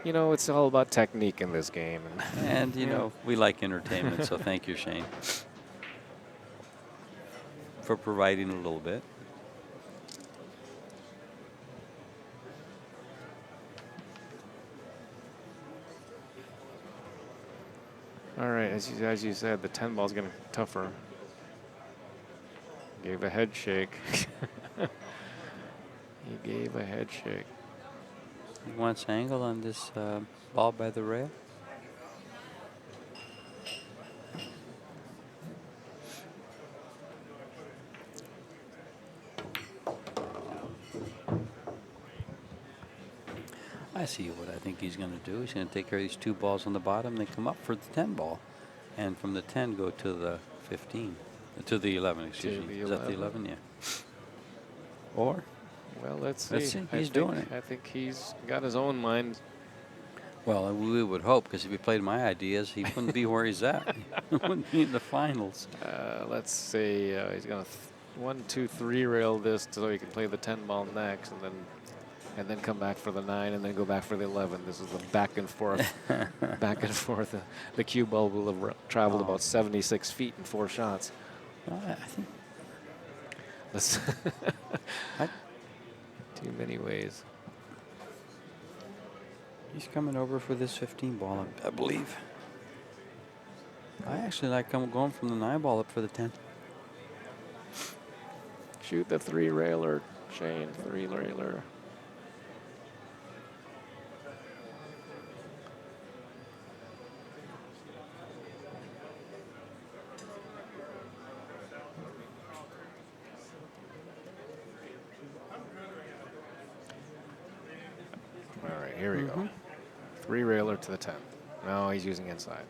You know, it's all about technique in this game. And you know, we like entertainment, so thank you, Shane, for providing a little bit. All right, as you said, the 10 ball's getting tougher. Gave a head shake. He gave a head shake. He wants angle on this ball by the rail. I see what I think he's going to do. He's going to take care of these 2 balls on the bottom, then come up for the 10 ball. And from the 10, go to the 15. To the 11, excuse me. Is that the 11? Yeah. Or? Well, let's see. Let's see. He's doing it. I think he's got his own mind. Well, we would hope, because if he played my ideas, he wouldn't be where he's at. He wouldn't be in the finals. Let's see. He's going to 1, 2, 3 rail this so he can play the 10 ball next, and then come back for the 9, and then go back for the 11. This is the back and forth, back and forth. The cue ball will have traveled about 76 feet in 4 shots. Well, I think That's too many ways. He's coming over for this 15 ball, I believe. I actually like going from the 9 ball up for the 10. Shoot the 3 railer, Shane, 3 railer. All right, here we go. 3 railer to the 10. No, he's using inside.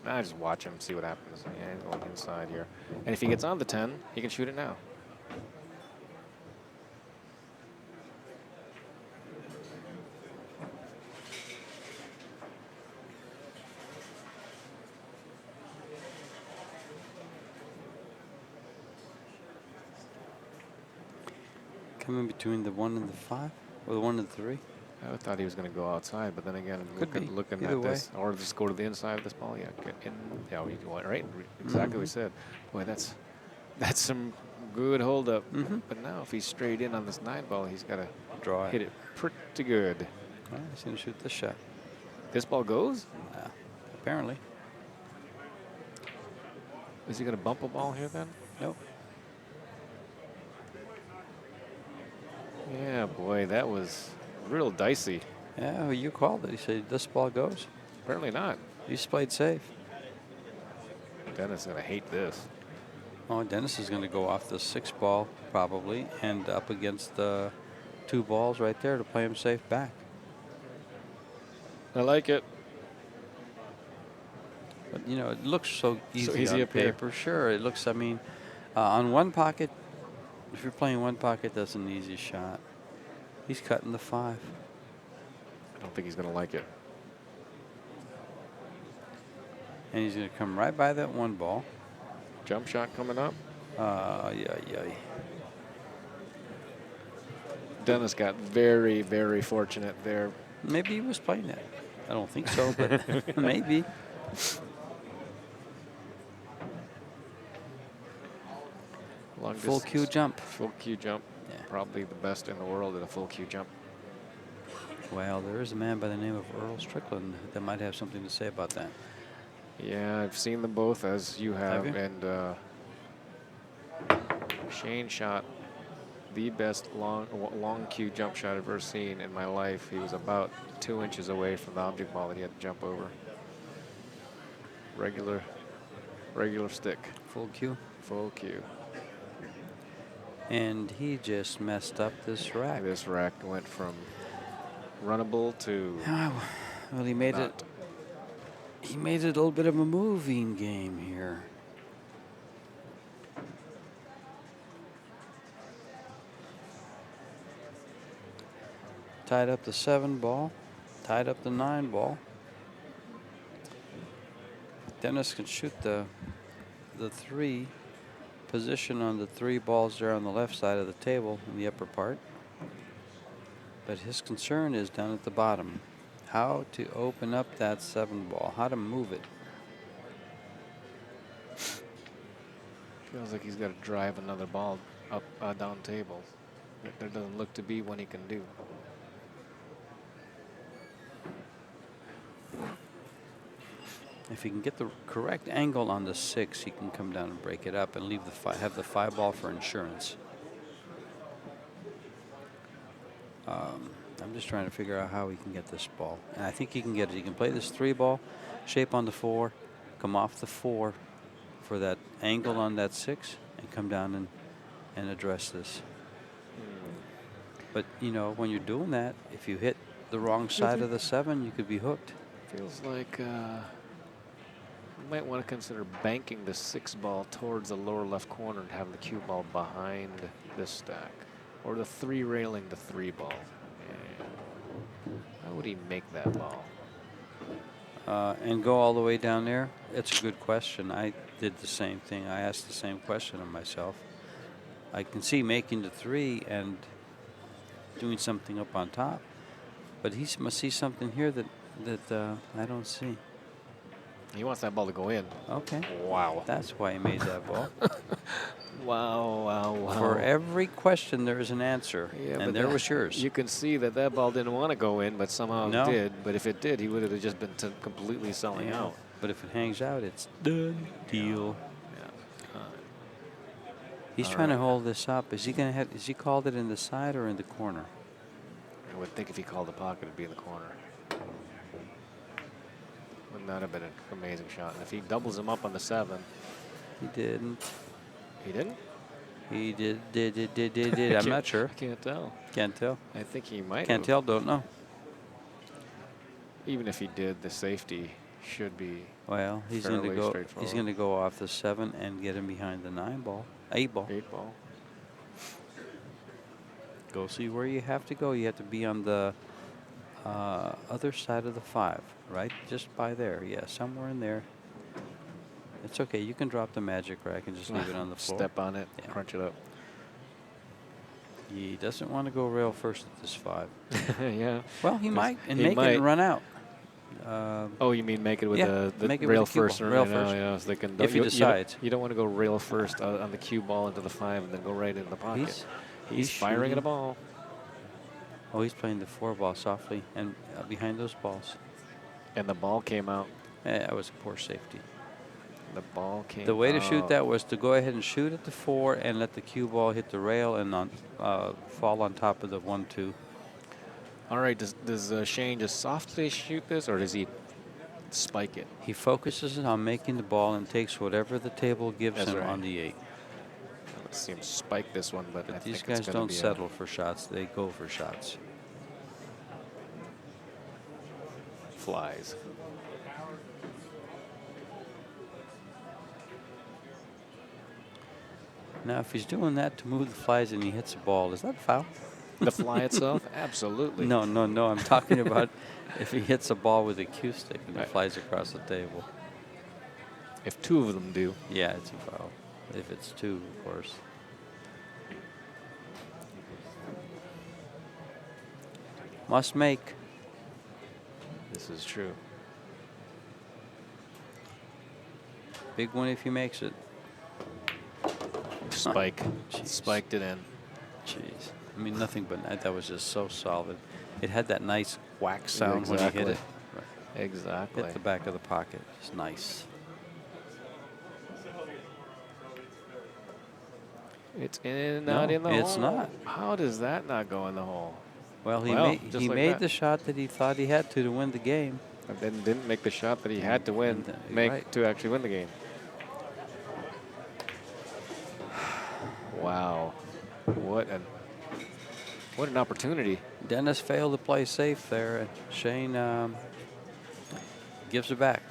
I just watch him, see what happens. Yeah, he's going inside here. And if he gets on the 10, he can shoot it now. Coming between the 1 and the 5, or the 1 and the 3. I thought he was going to go outside, but then again, Could be. looking Either at way. this, or just go to the inside of this ball. Yeah, get in. Yeah, you went right. Exactly what we said. Boy, that's some good hold up. But now, if he's straight in on this 9 ball, he's got to Draw hit it pretty good. Well, he's going to shoot this shot. This ball goes. Apparently. Is he going to bump a ball here then? Nope. Yeah, boy, that was real dicey. Yeah, well, you called it. You said this ball goes. Apparently not. You played safe. Dennis is going to hate this. Oh, Dennis is going to go off the 6 ball probably and up against the 2 balls right there to play him safe back. I like it. But, you know, it looks so easy, easy on up here. paper. Sure, it looks, I mean, on one pocket, if you're playing one pocket, that's an easy shot. He's cutting the 5. I don't think he's going to like it. And he's going to come right by that 1 ball. Jump shot coming up. Yeah. Dennis got very, very fortunate there. Maybe he was playing that. I don't think so, but maybe. Long Full distance. cue jump. Full cue jump. Yeah. Probably the best in the world at a full cue jump. Well, there is a man by the name of Earl Strickland that might have something to say about that. Yeah, I've seen them both, as you have. you? And Shane shot the best long cue jump shot I've ever seen in my life. He was about 2 inches away from the object ball that he had to jump over. Regular stick. Full cue. Full cue. And he just messed up this rack. This rack went from runnable to Well, he made not. it. He made it a little bit of a moving game here. Tied up the 7 ball. Tied up the 9 ball. Dennis can shoot the 3 position on the 3 balls there on the left side of the table in the upper part. But his concern is down at the bottom. How to open up that 7 ball, how to move it. Feels like he's got to drive another ball up down table. There doesn't look to be one he can do. If he can get the correct angle on the 6, he can come down and break it up and leave the have the 5 ball for insurance. I'm just trying to figure out how he can get this ball. And I think he can get it. He can play this 3 ball, shape on the 4, come off the 4 for that angle on that 6, and come down and address this. But, you know, when you're doing that, if you hit the wrong side of the 7, you could be hooked. Feels like you might want to consider banking the 6 ball towards the lower left corner and having the cue ball behind this stack. Or the 3 railing the 3 ball. Yeah. How would he make that ball? And go all the way down there? It's a good question. I did the same thing. I asked the same question of myself. I can see making the 3 and doing something up on top, but he must see something here that I don't see. He wants that ball to go in. Okay. Wow. That's why he made that ball. Wow. For every question, there is an answer, Yeah, and but there was yours. You can see that ball didn't want to go in, but somehow No. it did. But if it did, he would have just been completely selling Yeah. out. But if it hangs out, it's done deal. Yeah. He's All trying to right. hold this up. Is he gonna have? Is he called it in the side or in the corner? I would think if he called the pocket, it'd be in the corner. Wouldn't that have been an amazing shot? And if he doubles him up on the 7, He didn't. he didn't? He did. I'm not sure. I can't tell. Can't tell. I think he might. Can't have. tell. Don't know. Even if he did, the safety should be. Well, he's Fairly going to go. straightforward. He's going to go off the 7 and get him behind the 9 ball, 8 ball. 8 ball. Go see where you have to go. You have to be on the other side of the 5, right? Just by there. Yeah, somewhere in there. It's okay. You can drop the magic rack and just leave it on the floor. Step on it, Yeah. crunch it up. He doesn't want to go rail first at this 5. Yeah. Well, he might, and he make it might. and run out. Oh, you mean make it with Yeah, the make it with rail the cue first? ball. Or, Rail you know, first. yeah, I was thinking, If he decides. You don't want to go rail first on the cue ball into the 5 and then go right into the pocket. He's firing at a shooting. ball. Oh, he's playing the 4 ball softly and behind those balls. And the ball came out. That was a poor safety. The ball came out. The way to shoot that was to go ahead and shoot at the 4 and let the cue ball hit the rail and fall on top of the 1-2. All right, does Shane just softly shoot this, or does he spike it? He focuses on making the ball and takes whatever the table gives That's him right. on the 8. Let's see him spike this one, but I These think it's guys gonna don't be settle for shots. They go for shots. Flies. Now, if he's doing that to move the flies and he hits a ball, is that a foul? The fly itself? Absolutely. No. I'm talking about if he hits a ball with a cue stick and it Right. flies across the table. If 2 of them do. Yeah, it's a foul. If it's 2, of course. Must make. This is true. Big one if he makes it. Spike. Jeez. Spiked it in. Jeez. I mean, nothing but that was just so solid. It had that nice whack sound when he hit it. Right. Exactly. Hit the back of the pocket. It's nice. It's in, No, not in the hole. it's not. How does that not go in the hole? Well, he just like made that. the shot that he thought he had to win the game. And then didn't make the shot that he had to win, Right. to actually win the game. Wow. What an opportunity. Dennis failed to play safe there, and Shane gives it back.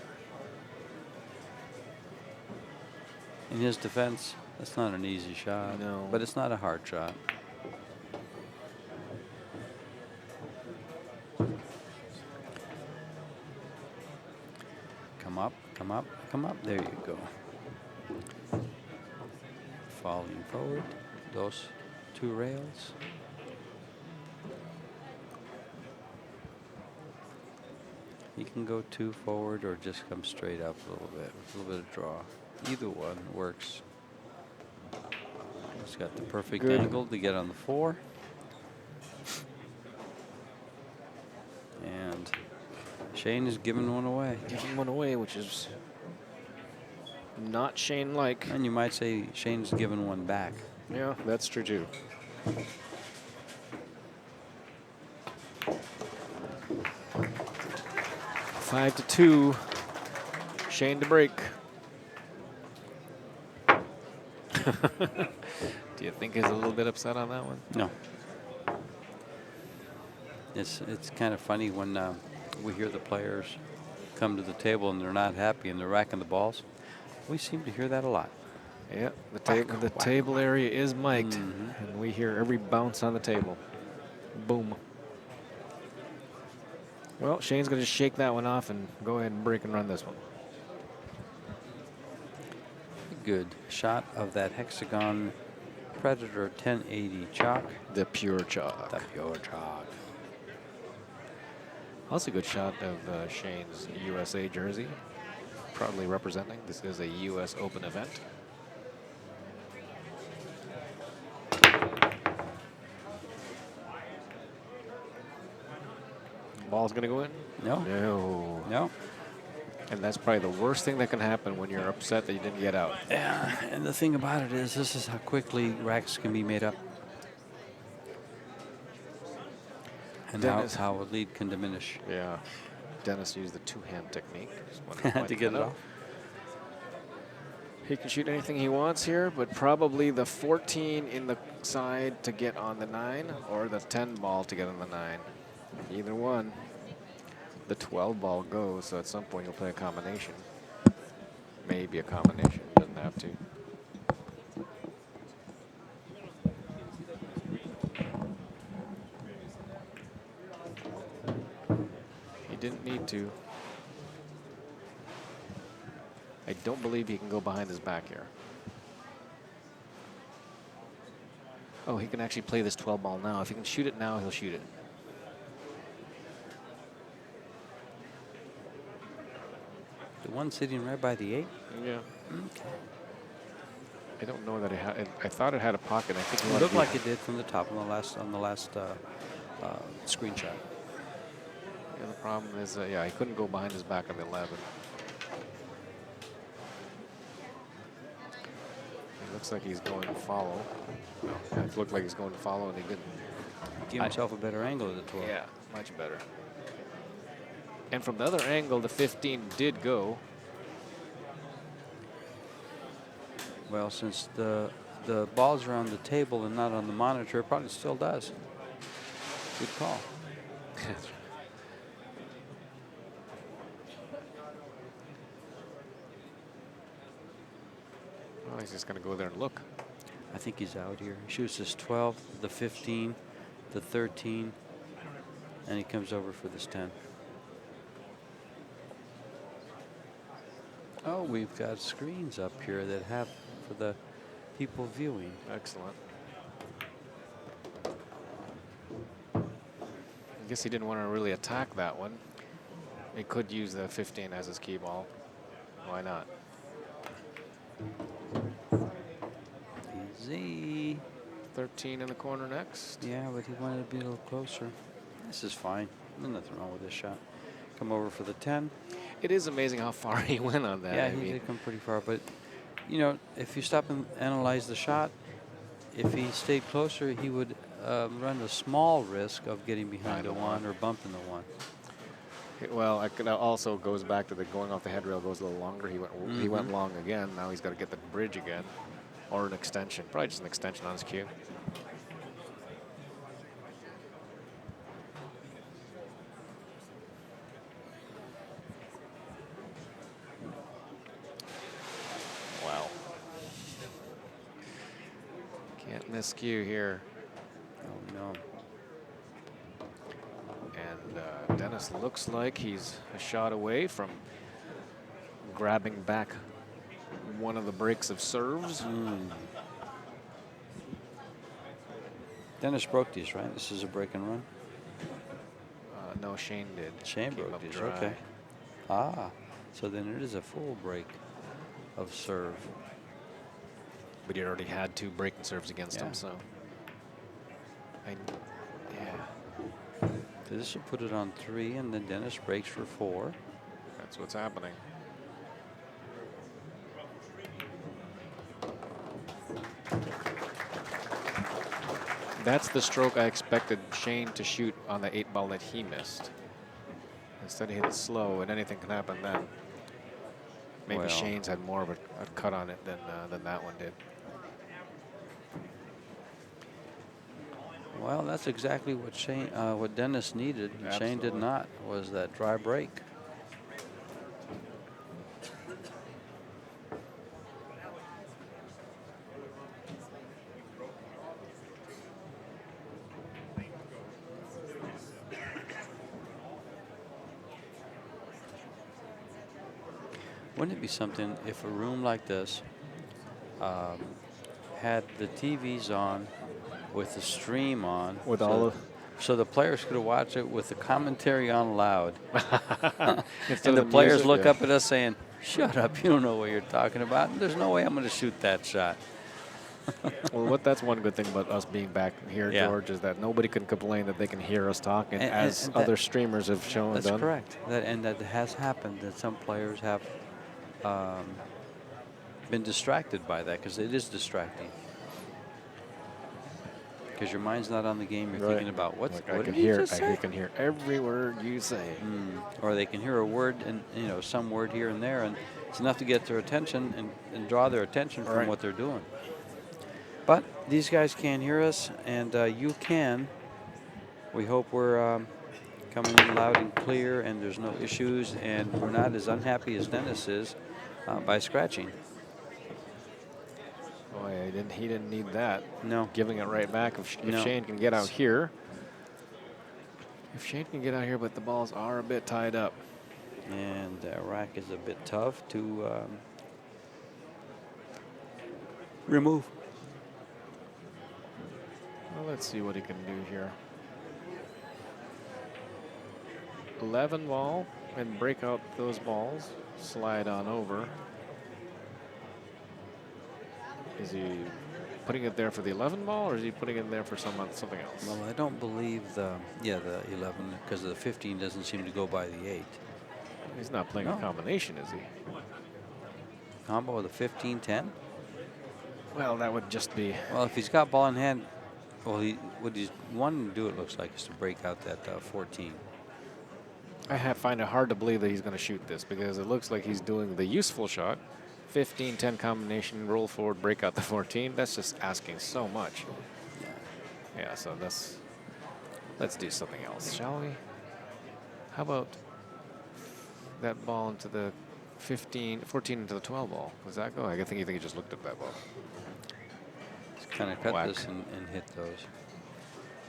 In his defense, that's not an easy shot. No. But it's not a hard shot. Come up, come up, come up. There you go. Falling forward, those 2 rails. He can go 2 forward or just come straight up a little bit with a little bit of draw. Either one works. He's got the perfect Good. angle to get on the 4. And Shane is giving one away. Giving one away, which is not Shane-like. And you might say Shane's giving one back. Yeah, that's true too. Five to 2. Shane to break. Do you think he's a little bit upset on that one? No. It's kind of funny when we hear the players come to the table and they're not happy and they're racking the balls. We seem to hear that a lot. Yeah, the table area is mic'd, and we hear every bounce on the table. Boom. Well, Shane's going to just shake that one off and go ahead and break and run this one. Good shot of that hexagon Predator 1080 chalk. The pure chalk. The pure chalk. Also a good shot of Shane's USA jersey, proudly representing. This is a U.S. Open event. Ball's going to go in? No. No. No. And that's probably the worst thing that can happen when you're upset that you didn't get out. Yeah, and the thing about it is this is how quickly racks can be made up. And how a lead can diminish. Yeah. Dennis used the 2-hand technique. Just wanted to point To get that it out. off. He can shoot anything he wants here, but probably the 14 in the side to get on the 9 or the 10 ball to get on the 9. Either one. The 12 ball goes, so at some point you'll play a combination. Maybe a combination, doesn't have to. He didn't need to. I don't believe he can go behind his back here. Oh, he can actually play this 12 ball now. If he can shoot it now, he'll shoot it. The one sitting right by the 8? Yeah. Okay. I don't know that it had. I thought it had a pocket. I think It looked like it did from the top on the last screenshot. Yeah, the problem is, yeah, he couldn't go behind his back on the 11. It looks like he's going to follow. No, it looked like he's going to follow, and he didn't. Give himself a better angle at the 12. Yeah, much better. And from the other angle, the 15 did go. Well, since the balls are on the table and not on the monitor, it probably still does. Good call. Well, he's just going to go there and look. I think he's out here. He shoots his 12, the 15, the 13, and he comes over for this 10. Oh, we've got screens up here that have for the people viewing. Excellent. I guess he didn't want to really attack that one. He could use the 15 as his key ball. Why not? Easy. 13 in the corner next. Yeah, but he wanted to be a little closer. This is fine. There's nothing wrong with this shot. Come over for the 10. It is amazing how far he went on that. Yeah, I he mean, did come pretty far. But, you know, if you stop and analyze the shot, if he stayed closer, he would run a small risk of getting behind the 1 or bumping the 1. well, it also goes back to the going off the headrail goes a little longer. He went long again. Now he's got to get the bridge again, or an extension. Probably just an extension on his cue. Wow. Can't miss cue here. Oh, no. And Dennis looks like he's a shot away from grabbing back one of the breaks of serves. Dennis broke these, right? This is a break and run? No, Shane did. Shane Keep broke up these, dry. okay. Ah, so then it is a full break of serve. But he already had 2 breaking serves against him, so. Yeah. So this will put it on 3, and then Dennis breaks for 4. That's what's happening. That's the stroke I expected Shane to shoot on the 8 ball that he missed. Instead he hit it slow, and anything can happen then. Maybe Well, Shane's had more of a cut on it than that one did. Well, that's exactly what what Dennis needed. And Shane did Absolutely. not. Was that dry break? Wouldn't it be something if a room like this had the TVs on with the stream on, With so, all of so the players could watch it with the commentary on loud, and Instead the of players music, look yeah. up at us saying, "Shut up! You don't know what you're talking about. There's no way I'm going to shoot that shot." Well, that's one good thing about us being back here, Yeah. George, is that nobody can complain that they can hear us talking, And- as and that- other streamers have shown. That's done. correct. That has happened. That some players have been distracted by that, because it is distracting. Because your mind's not on the game. You're Right. thinking about what I did can he hear. just say? I can hear every word you say. Or they can hear a word and some word here and there, and it's enough to get their attention and draw their attention from Right. what they're doing. But these guys can't hear us, and you can. We hope we're coming in loud and clear, and there's no issues, and we're not as unhappy as Dennis is by scratching. Oh, yeah, he didn't need that. No. Giving it right back. If No. Shane can get out here. If Shane can get out here, but the balls are a bit tied up. And rack is a bit tough to remove. Well, let's see what he can do here. 11 ball and break out those balls. Slide on over. Is he putting it there for the 11 ball, or is he putting it there for something else? Well, I don't believe the 11, because the 15 doesn't seem to go by the 8. He's not playing No. a combination, is he? Combo with a 15-10. Well, that would just be. Well, if he's got ball in hand, well, what he's wanting to do, it looks like, is to break out that 14. I find it hard to believe that he's going to shoot this, because it looks like he's doing the useful shot. 15-10 combination, roll forward, break out the 14. That's just asking so much. Yeah, so let's do something else, shall we? How about that ball into the 14 into the 12 ball? Does that go? I think he just looked at that ball. Just kind of cut Whack. this and hit those.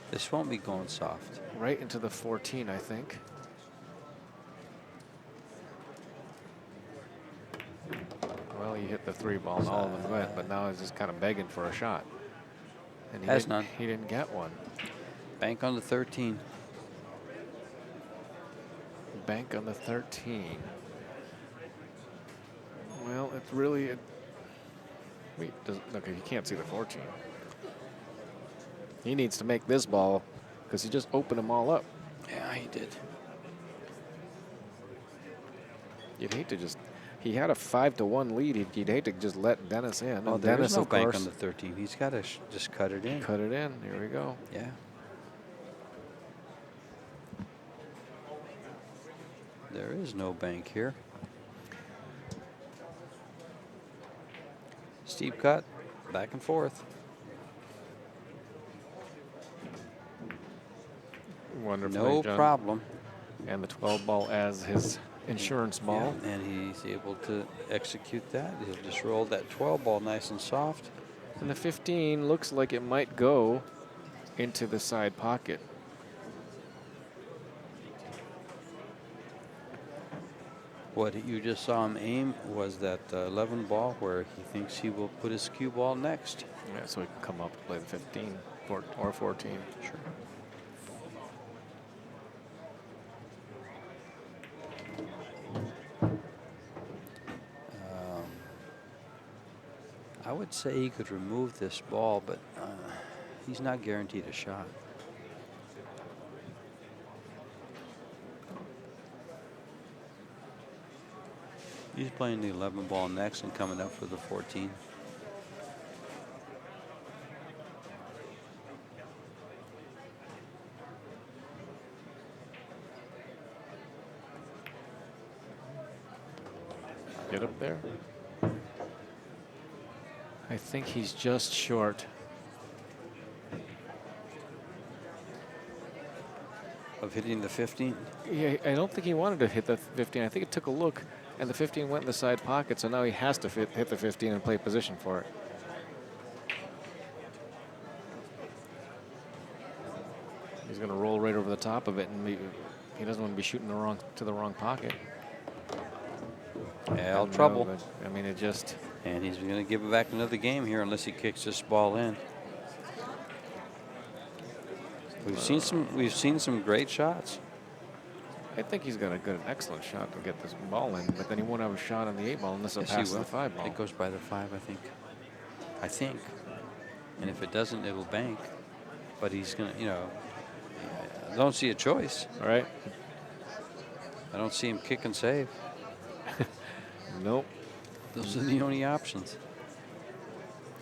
This won't be going soft. Right into the 14, I think. Well, he hit the 3 ball and all of them went, but now he's just kind of begging for a shot. And Has none. He didn't get one. Bank on the 13. Bank on the 13. Well, it's really. Wait, okay, he can't see the 14. He needs to make this ball because he just opened them all up. Yeah, he did. You'd hate to just. He had a 5-1 lead. You'd hate to just let Dennis in. Oh, And there Dennis, is no of bank course, on the 13. He's got to just cut it in. cut it in. Here we go. Yeah. There is no bank here. Steep cut, back and forth. Wonderful. No problem. And the 12 ball as his insurance ball. Yeah, and he's able to execute that. He'll just roll that 12 ball nice and soft. And the 15 looks like it might go into the side pocket. What you just saw him aim was that 11 ball where he thinks he will put his cue ball next. Yeah, so he can come up and play the 15 or 14. Sure. I would say he could remove this ball, but he's not guaranteed a shot. He's playing the 11 ball next and coming up for the 14. Get up there. I think he's just short. Of hitting the 15? Yeah, I don't think he wanted to hit the 15. I think it took a look, and the 15 went in the side pocket, so now he has to hit the 15 and play position for it. He's going to roll right over the top of it, and he doesn't want to be shooting to the wrong pocket. All trouble. But, I mean, it just. And he's going to give it back another game here unless he kicks this ball in. We've seen some great shots. I think he's got an excellent shot to get this ball in, but then he won't have a shot on the 8 ball unless it Yes, he passes will. the 5 ball. It goes by the 5, I think. And if it doesn't, it will bank. But he's going to, I don't see a choice. All right. I don't see him kick and save. Nope. Those are the only options.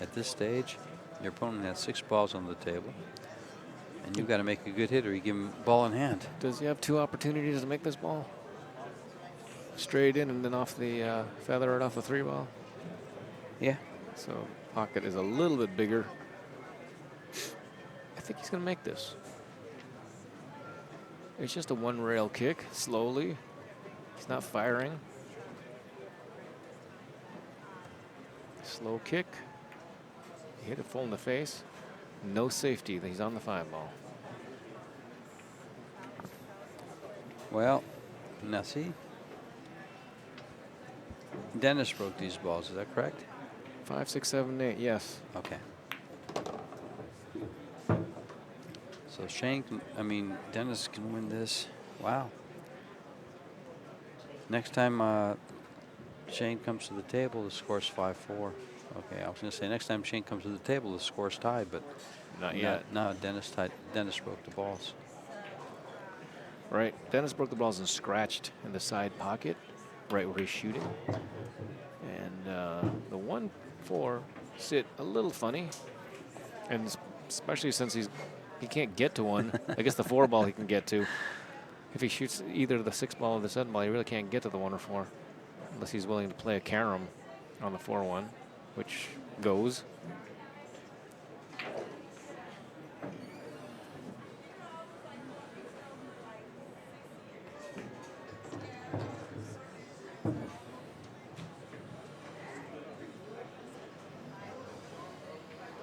At this stage, your opponent has 6 balls on the table. And you've got to make a good hit or you give him ball in hand. Does he have 2 opportunities to make this ball? Straight in and then off the feather it off the 3 ball? Yeah. So pocket is a little bit bigger. I think he's going to make this. It's just a 1 rail kick, slowly. He's not firing. Slow kick. He hit it full in the face. No safety. He's on the 5 ball. Well, now see. Dennis broke these balls, is that correct? 5, 6, 7, 8, yes. Okay. So Shane can, I mean, Dennis can win this. Wow. Next time Shane comes to the table, the score's 5-4. Okay, I was going to say next time Shane comes to the table, the score's tied, but Not yet. No, Dennis tied. Dennis broke the balls. Right. Dennis broke the balls and scratched in the side pocket, right where he's shooting. And the 1-4 sit a little funny, and especially since he can't get to one. I guess the 4 ball he can get to. If he shoots either the 6 ball or the 7 ball, he really can't get to the 1 or 4 unless he's willing to play a carom on the 4-1, which goes.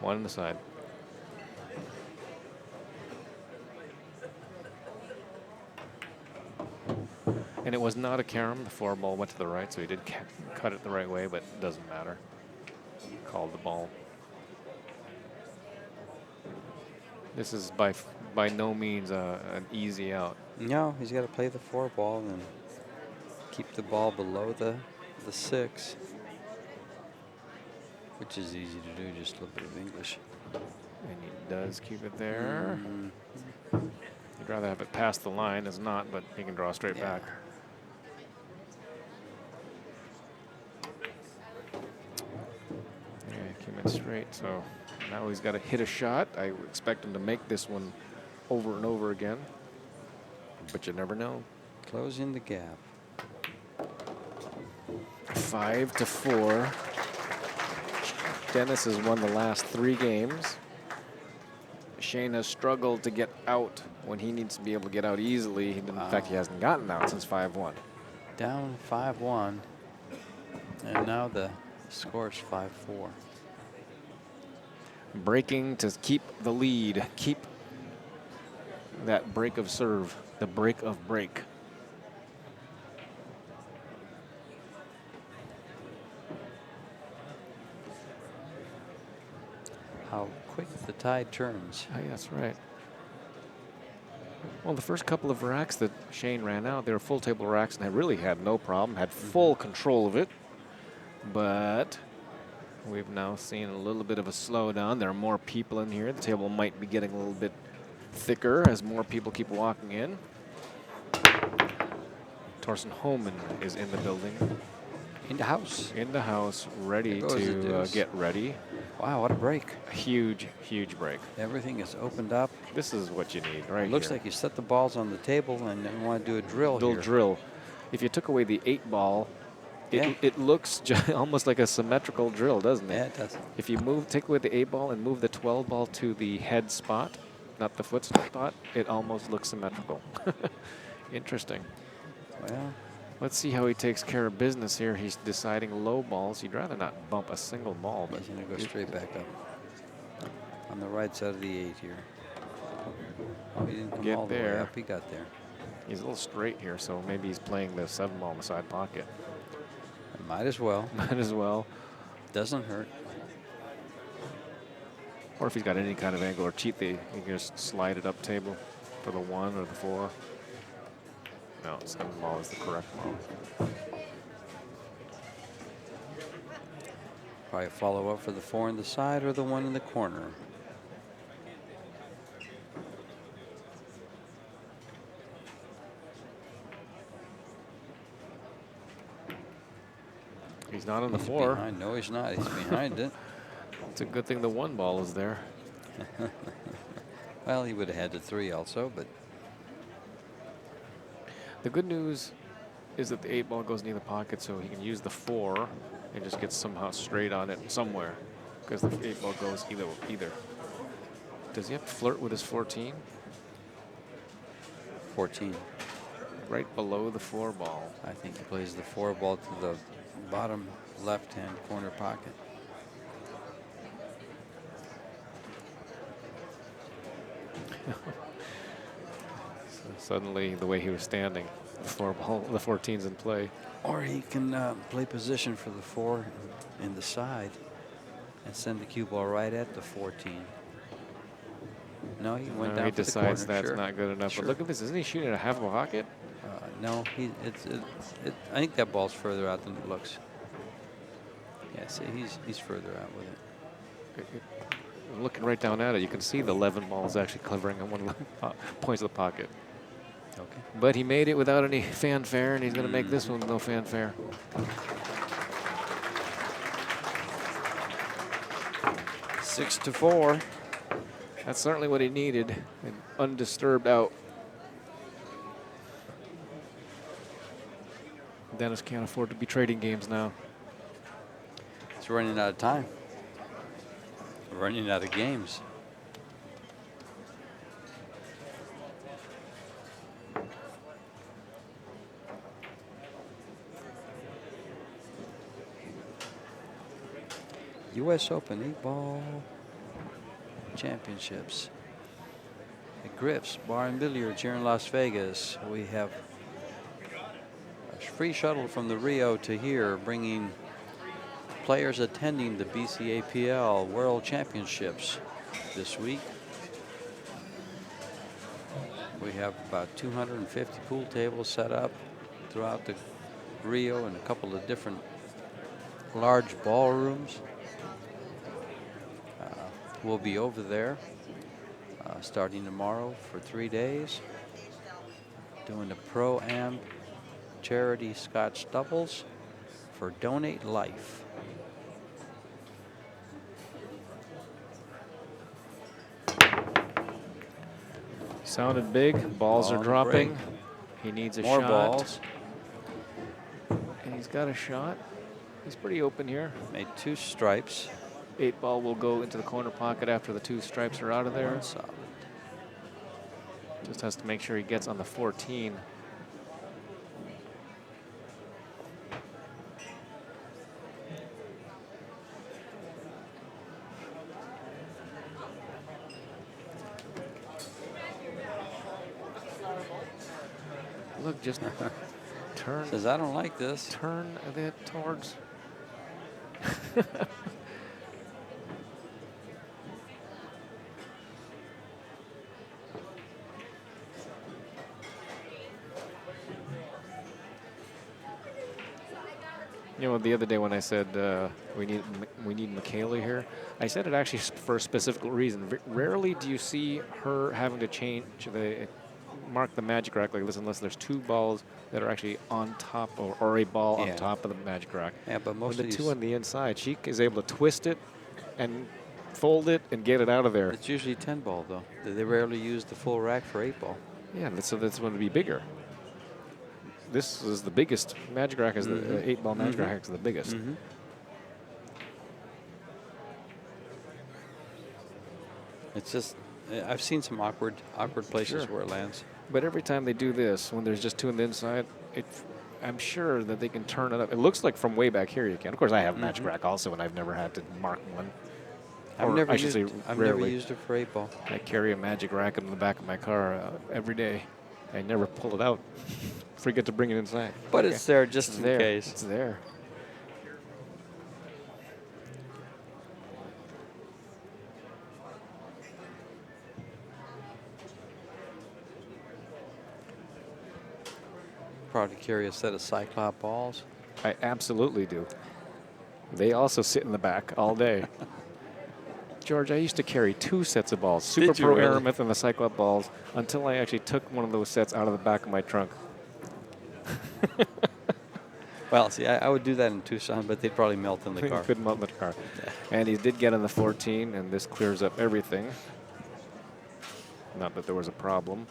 One on the side. And it was not a carom. The 4 ball went to the right, so he did cut it the right way, but it doesn't matter. Called the ball. This is by no means an easy out. No, he's got to play the 4 ball and keep the ball below the 6, which is easy to do, just a little bit of English. And he does keep it there. You'd rather have it past the line as not, but he can draw straight back. Yeah, came in straight, so now he's got to hit a shot. I expect him to make this one over and over again, but you never know. Closing the gap. 5-4. Dennis has won the last 3 games. Shane has struggled to get out when he needs to be able to get out easily. In fact, he hasn't gotten out since 5-1. Down 5-1, and now the score's 5-4. Breaking to keep the lead, keep that break of serve, the break of break. How quick the tide turns. Oh, yeah, that's right. Well, the first couple of racks that Shane ran out, they were full table racks, and I really had no problem, had full control of it. But we've now seen a little bit of a slowdown. There are more people in here. The table might be getting a little bit thicker as more people keep walking in. Torsten Homan is in the building. In the house. In the house, ready There goes the to deuce. get ready. Wow, what a break. A huge, huge break. Everything is opened up. This is what you need right Looks here. like you set the balls on the table and then want to do a drill Little here. drill. If you took away the 8 ball, Yeah. it looks almost like a symmetrical drill, doesn't it? Yeah, it does. If you take away the 8 ball and move the 12 ball to the head spot, not the foot spot, it almost looks symmetrical. Interesting. Well, let's see how he takes care of business here. He's deciding low balls. He'd rather not bump a single ball, but he's going to go straight back up. On the right side of the 8 here. Oh, he didn't come Get all the way there. up. He got there. He's a little straight here, so maybe he's playing the 7 ball in the side pocket. Might as well. Might as well. Doesn't hurt. Or if he's got any kind of angle or cheat, he can just slide it up table for the 1 or the 4. No, 7 ball is the correct ball. Probably follow up for the 4 in the side or the 1 in the corner. He's not on the He's 4. behind. No, he's not. He's behind it. It's a good thing the 1 ball is there. Well, he would have had the 3 also, but The good news is that the 8 ball goes in the pocket, so he can use the 4 and just get somehow straight on it somewhere, because the 8 ball goes either. Does he have to flirt with his 14? 14. Right below the 4 ball. I think he plays the 4 ball to the bottom left-hand corner pocket. So suddenly, the way he was standing, the 4 ball, the 14's in play. Or he can play position for the 4 in the side and send the cue ball right at the 14. No, he went No, down he for the decides corner. that's Sure. not good enough. Sure. But look at this. Isn't he shooting at a half of a pocket? No, I think that ball's further out than it looks. Yeah, see, he's further out with it. Looking right down at it, you can see the 11 ball is actually covering on one of the points of the pocket. Okay. But he made it without any fanfare, and he's going to make this one with no fanfare. 6-4. That's certainly what he needed. An undisturbed out. Dennis can't afford to be trading games now. It's running out of time. Running out of games. U.S. Open 8-ball championships. At Griff's Bar and Billiards here in Las Vegas. We have a free shuttle from the Rio to here, bringing players attending the BCAPL World Championships this week. We have about 250 pool tables set up throughout the Rio and a couple of different large ballrooms. We'll be over there starting tomorrow for 3 days, doing the Pro-Am charity Scotch doubles for Donate Life. Sounded big. Balls Ball are on the dropping. break. He needs a More shot. balls. And he's got a shot. He's pretty open here. Made 2 stripes. 8 ball will go into the corner pocket after the 2 stripes are out of there. One solid. Just has to make sure he gets on the 14. Look, just turn Says, I don't like this. turn it towards. You know, the other day when I said we need Michaela here, I said it actually for a specific reason. Rarely do you see her having to change mark the magic rack like this unless there's 2 balls that are actually on top or a ball on top of the magic rack. Yeah, but most With of the these, 2 on the inside, she is able to twist it and fold it and get it out of there. it's usually 10 ball though. They rarely use the full rack for 8 ball. Yeah, so that's going to be bigger. This is the biggest. Magic rack is the 8-ball magic rack is the biggest. It's just, I've seen some awkward places Sure. where it lands. But every time they do this, when there's just 2 on the inside, I'm sure that they can turn it up. It looks like from way back here you can. Of course, I have magic rack also, and I've never had to mark one. I've Or never I should say I've never rarely. used it for 8 ball. I carry a magic rack in the back of my car every day. I never pull it out. Forget to bring it inside. But it's there just It's in there. case. It's there. Probably carry a set of Cyclop balls. I absolutely do. They also sit in the back all day. George, I used to carry 2 sets of balls, Super Did you Pro really? Aramith and the Cyclop balls, until I actually took one of those sets out of the back of my trunk. Well, see, I would do that in Tucson, but they'd probably melt in the car. Couldn't melt in the car. And he did get on the 14, and this clears up everything. Not that there was a problem.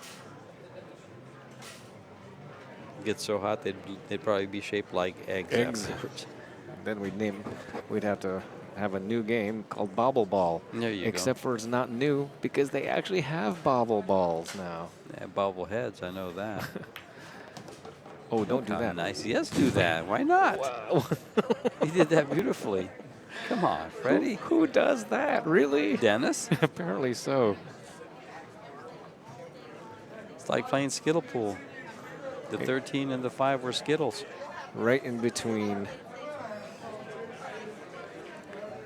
Get so hot they'd probably be shaped like eggs. Eggs. afterwards. Then we'd have to have a new game called Bobble Ball. There you go. Except for it's not new because they actually have bobble balls now. Yeah, bobble heads, I know that. Oh, don't do How that. nice. Yes, do that. Why not? Wow. He did that beautifully. Come on, Freddie. Who does that? Really? Dennis? Apparently so. It's like playing Skittle Pool. The 13 and the 5 were Skittles. Right in between.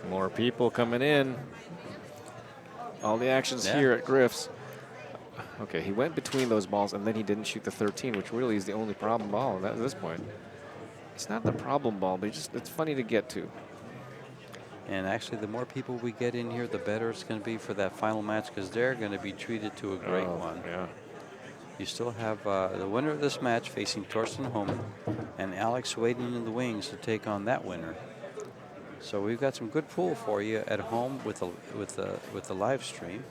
More people coming in. All the action's Yeah. here at Griff's. Okay, he went between those balls, and then he didn't shoot the 13, which really is the only problem ball at this point. It's not the problem ball, but it's funny to get to. And actually, the more people we get in here, the better it's going to be for that final match because they're going to be treated to a great one. Yeah. You still have the winner of this match facing Torsten Homan and Alex waiting in the wings to take on that winner. So we've got some good pool for you at home with the live stream,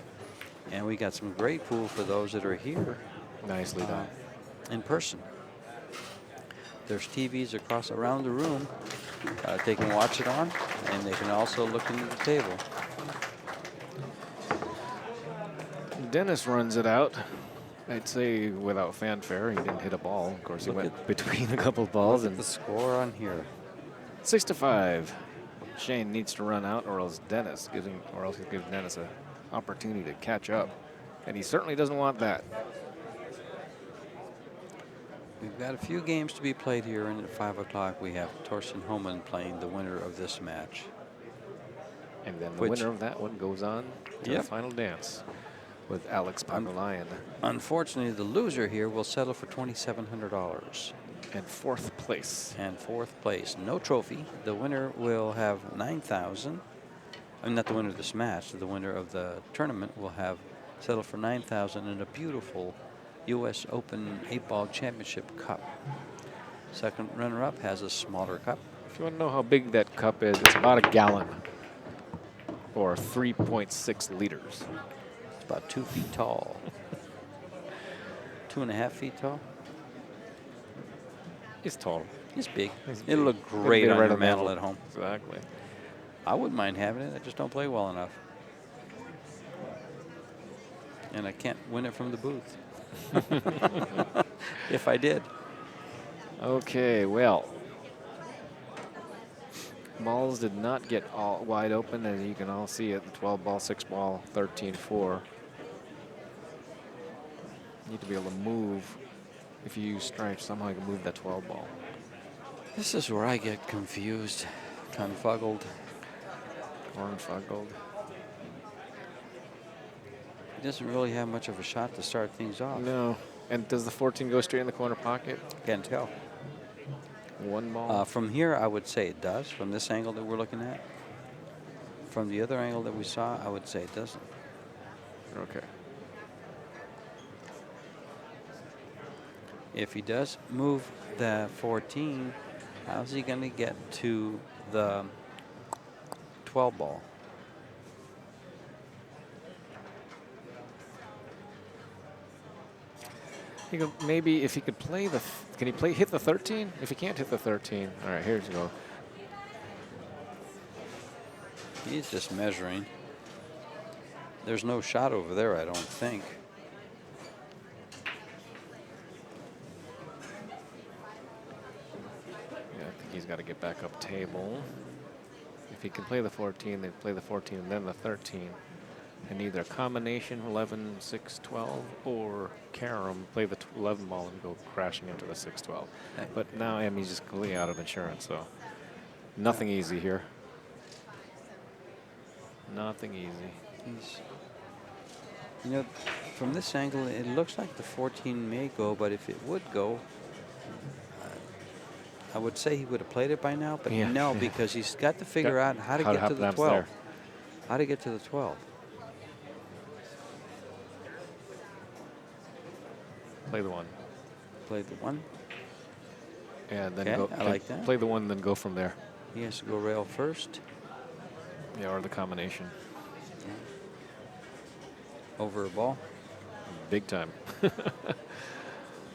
and we got some great pool for those that are here. Nicely done. In person. There's TVs around the room. They can watch it on, and they can also look into the table. Dennis runs it out. I'd say without fanfare. He didn't hit a ball. Of course, he went between a couple of balls. Look And at the score on here. 6-5. Shane needs to run out, or else he gives Dennis an opportunity to catch up, and he certainly doesn't want that. We've got a few games to be played here, and at 5 o'clock we have Torsten Homan playing the winner of this match. And then the winner of that one goes on to the final dance with Alex Pagulayan. Unfortunately, the loser here will settle for $2,700. And fourth place. And fourth place. No trophy. The winner will have $9,000. I mean, not the winner of this match. The winner of the tournament will have settled for $9,000 in a beautiful U.S. Open 8-Ball Championship Cup. Second runner-up has a smaller cup. If you want to know how big that cup is, it's about a gallon, or 3.6 liters. It's about 2 feet tall. 2.5 feet tall. It's tall. It's big. It's It'll big. look great It'll on be your right mantle the at home. Exactly. I wouldn't mind having it. I just don't play well enough. And I can't win it from the booth. If I did. Okay, well. Balls did not get all wide open, as you can all see it. 12 ball, 6 ball, 13-4. Need to be able to move. If you use stripes, somehow you can move that 12 ball. This is where I get confused, confuggled. Cornfuggled. He doesn't really have much of a shot to start things off. No. And does the 14 go straight in the corner pocket? Can't tell. One ball. From here, I would say it does. From this angle that we're looking at. From the other angle that we saw, I would say it doesn't. Okay. If he does move the 14, how's he going to get to the 12 ball? He could, maybe if he could play the, can he hit the 13? If he can't hit the 13, all right, here's go. He's just measuring. There's no shot over there, I don't think. Yeah, I think he's got to get back up table. If he can play the 14, they play the 14 and then the 13. And either a combination 11, 6, 12, or carom, play the 11 ball and go crashing into the 6, 12. But now he's just completely out of insurance, so nothing easy here. Nothing easy. You know, from this angle, it looks like the 14 may go, but if it would go, I would say he would have played it by now, but no, because he's got to figure out how to get to the 12. There. How to get to the 12. Play the 1. Play the 1. And then Okay, go. I like that. Play the 1, then go from there. He has to go rail first. Yeah, or the combination. Over a ball. Big time.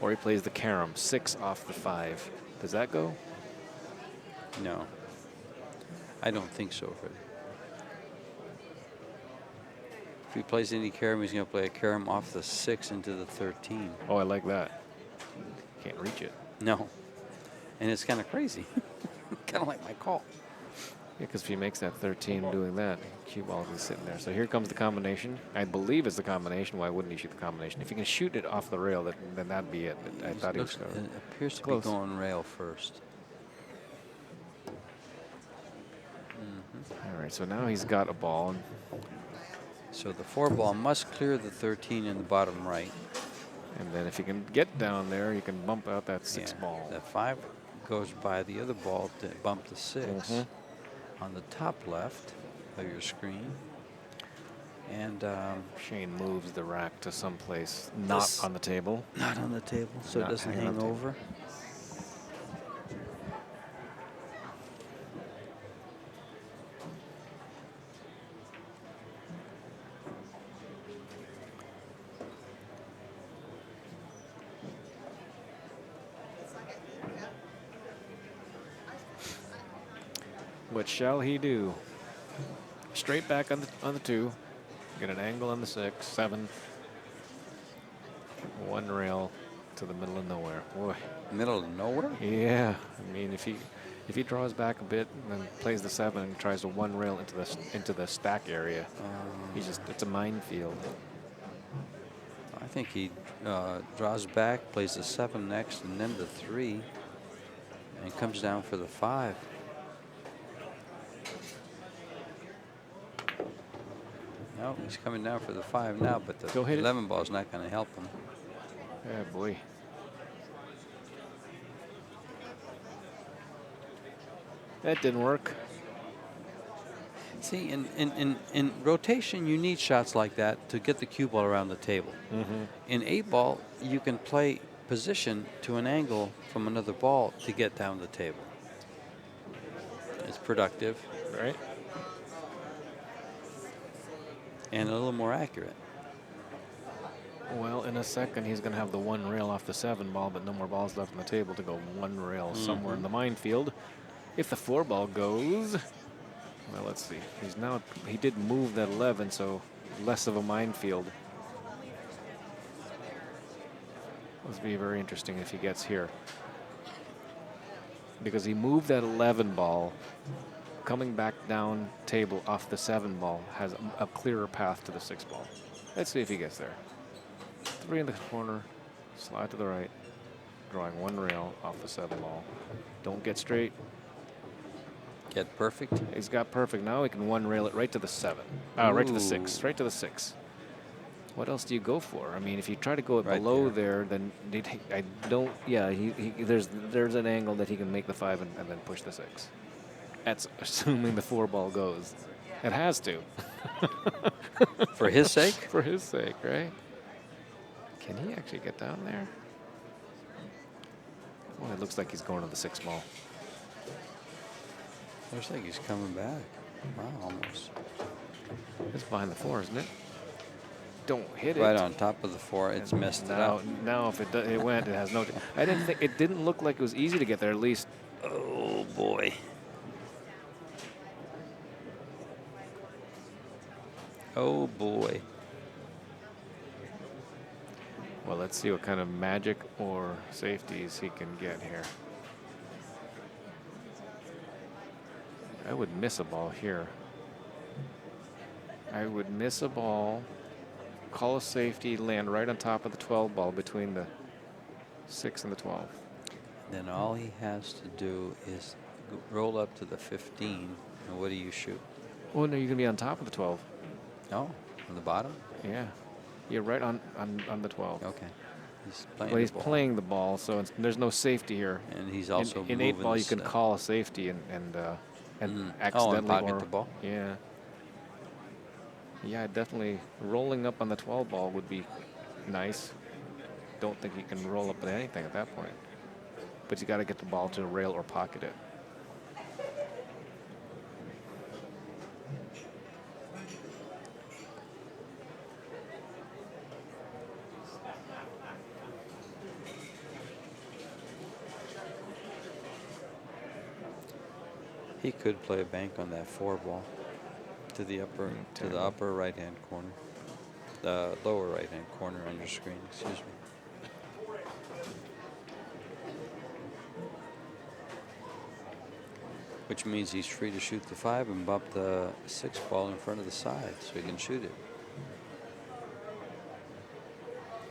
Or he plays the carom, 6 off the 5. Does that go? No. I don't think so, Fred. If he plays any carom, he's going to play a carom off the 6 into the 13. Oh, I like that. Can't reach it. No. And it's kind of crazy. Kind of like my call. Yeah, because if he makes that 13 doing that, cue ball is sitting there. So here comes the combination. I believe it's the combination. Why wouldn't he shoot the combination? If he can shoot it off the rail, then that'd be it. But I thought he was going to. It appears to be going rail first. All right, so now he's got a ball. So the 4 ball must clear the 13 in the bottom right. And then if you can get down there, you can bump out that 6 ball. The 5 goes by the other ball to bump the 6 on the top left of your screen. And Shane moves the rack to someplace not on the table. not on the table, so it Not doesn't hanging on hang the over. What shall he do? Straight back on the 2. Get an angle on the 6, 7. 1 rail to the middle of nowhere. Boy. Middle of nowhere? Yeah. I mean, if he draws back a bit and then plays the 7 and tries to 1 rail into the stack area, it's a minefield. I think he draws back, plays the 7 next, and then the 3, and comes down for the 5. No, he's coming down for the 5 now, but the Go hit it. 11 ball is not going to help him. Yeah, boy. That didn't work. See, in rotation, you need shots like that to get the cue ball around the table. In 8 ball, you can play position to an angle from another ball to get down the table. It's productive. Right. And a little more accurate. Well, in a second, he's going to have the 1 rail off the 7 ball, but no more balls left on the table to go 1 rail somewhere in the minefield. If the 4 ball goes, well, let's see. He did move that 11, so less of a minefield. This will be very interesting if he gets here. Because he moved that 11 ball, coming back down table off the 7 ball has a clearer path to the 6 ball. Let's see if he gets there. 3 in the corner, slide to the right, drawing 1 rail off the 7 ball. Don't get straight. Get perfect. He's got perfect. Now he can 1 rail it right to the 7. Right to the 6. Right to the 6. What else do you go for? I mean, if you try to go Right below there, then I don't. Yeah, there's an angle that he can make the 5 and then push the 6. That's assuming the 4 ball goes. It has to. For his sake? For his sake, right? Can he actually get down there? Well, it looks like he's going to the 6 ball. Looks like he's coming back. Wow, almost. It's behind the 4, isn't it? Don't hit it. Right on top of the 4. It's messed it up. Now, if it went, it has no. I didn't think it didn't look like it was easy to get there. At least. Oh boy. Oh boy. Well, let's see what kind of magic or safeties he can get here. I would miss a ball here. I would miss a ball, call a safety, land right on top of the 12 ball between the 6 and the 12. Then all he has to do is roll up to the 15. And what do you shoot? Oh, no, you're going to be on top of the 12. Oh, on the bottom? Yeah. You're right on the 12. Okay. He's playing Well, he's the ball. playing the ball, so there's no safety here. And he's also in 8 ball, you can call a safety and accidentally pocket the ball? Yeah. Yeah, definitely rolling up on the 12 ball would be nice. Don't think he can roll up with anything at that point. But you got to get the ball to a rail or pocket it. He could play a bank on that 4 ball to the upper right hand corner, the lower right hand corner on your screen. Excuse me. Which means he's free to shoot the 5 and bump the 6 ball in front of the side so he can shoot it.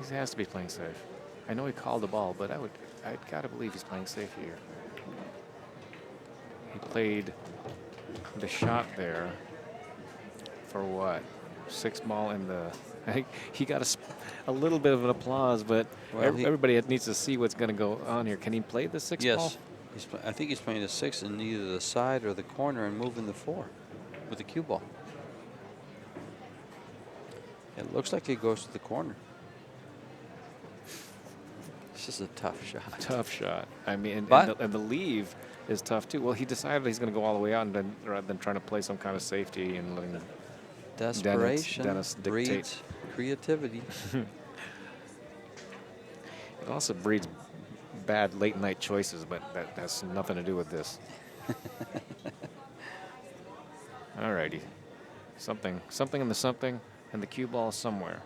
He has to be playing safe. I know he called the ball, but I'd got to believe he's playing safe here. He played the shot there for what? 6 ball in the. I think he got a little bit of an applause, but Well, everybody needs to see what's going to go on here. Can he play the 6 ball? Yes. I think he's playing the 6 in either the side or the corner and moving the 4 with the cue ball. It looks like he goes to the corner. This is a tough shot. Tough shot. I mean, But- and the leave is tough too. Well, he decided he's going to go all the way out, and then rather than trying to play some kind of safety and letting Desperation Dennis dictate. breeds creativity. It also breeds bad late night choices, but that has nothing to do with this. Alrighty. Something in the something, and the cue ball somewhere.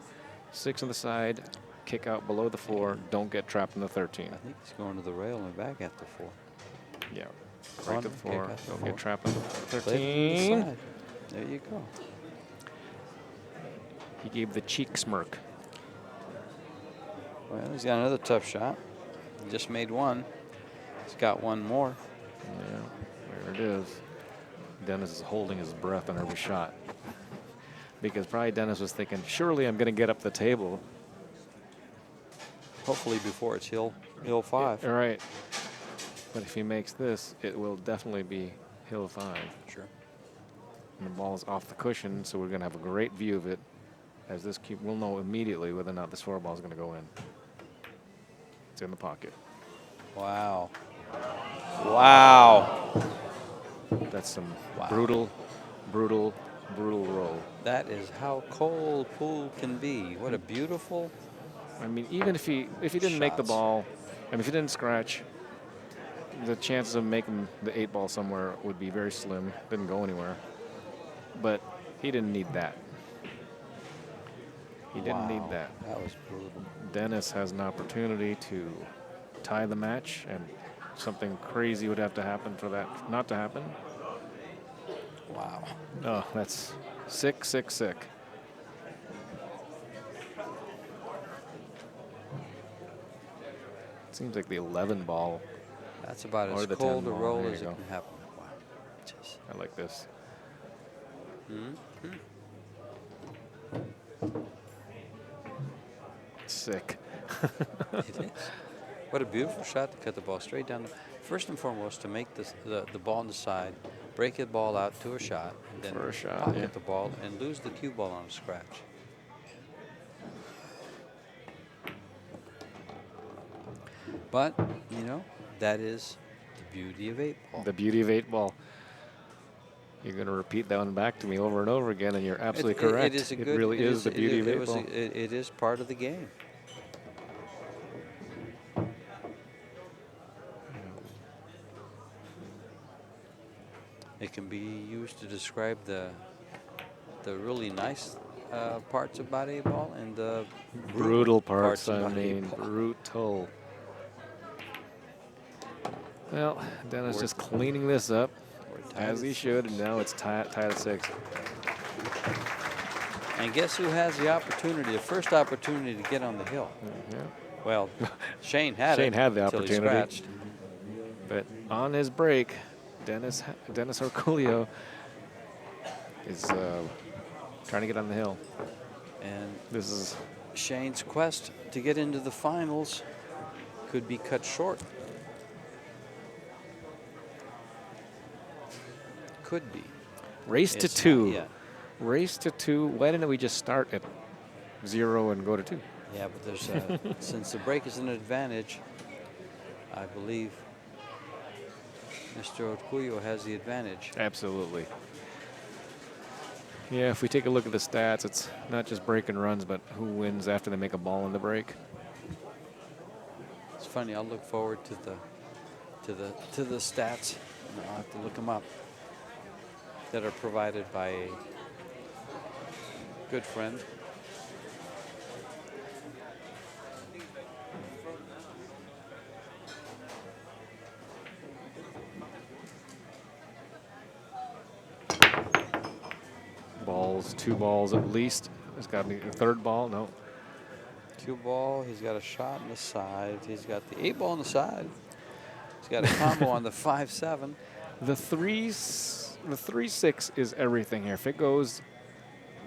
6 on the side, kick out below the 4, don't get trapped in the 13. I think he's going to the rail and back at the 4. Yeah. Right to the 4, kick out the don't 4. get trapped in the Play it to the 13. side. There you go. He gave the cheek smirk. Well, he's got another tough shot. He just made one. He's got one more. Yeah, there it is. Dennis is holding his breath on every shot. Because probably Dennis was thinking, surely I'm going to get up the table. Hopefully before it's hill 5. All right. But if he makes this, it will definitely be hill 5. Sure. And the ball is off the cushion, so we're going to have a great view of it. As this cue, we'll know immediately whether or not this 4 ball is going to go in. It's in the pocket. Wow. Wow. That's some Wow. brutal roll. That is how cold pool can be. What a beautiful. I mean, even if he didn't make the Shots. ball, I mean, if he didn't scratch, the chances of making the 8 ball somewhere would be very slim. Didn't go anywhere. But he didn't need that. He didn't need Wow. that. That was brutal. Dennis has an opportunity to tie the match, and something crazy would have to happen for that not to happen. Wow. Oh, that's sick. Seems like the 11 ball. That's about Or as the cold 10 a ball. roll There as you it go. can happen. Wow. Jeez. I like this. Sick. It is. What a beautiful shot to cut the ball straight down. First and foremost, to make this, the ball on the side, break the ball out to a shot, and then For a shot, pocket yeah. the ball and lose the cue ball on a scratch. But, you know, that is the beauty of 8 ball. The beauty of 8 ball. You're going to repeat that one back to me over and over again, and you're absolutely correct. It is a it good. really is the beauty of 8 ball. It is part of the game. It can be used to describe the really nice parts about 8 ball and the Brutal parts, I about mean, 8 ball. brutal. Well, Dennis just cleaning this up, We're tied as at he 6. should, and now it's tied at 6. And guess who has the opportunity, the first opportunity to get on the hill? Yeah. Well, Shane had it. Shane had the until he opportunity. scratched. But on his break, Dennis Orcollo is trying to get on the hill. And This is Shane's quest to get into the finals could be cut short. Could be. race to It's not 2. yet. Race to 2. Why didn't we just start at 0 and go to 2? Yeah, but there's since the break is an advantage, I believe Mr. Orcollo has the advantage. Absolutely. Yeah, if we take a look at the stats, it's not just break and runs, but who wins after they make a ball in the break. It's funny. I'll look forward to the stats. I'll have to look them up. That are provided by a good friend. Balls, 2 balls at least. There's got to be a 3rd ball. No. Cue ball. He's got a shot on the side. He's got the 8 ball on the side. He's got a combo on the 5-7. The 3-6 is everything here. If it goes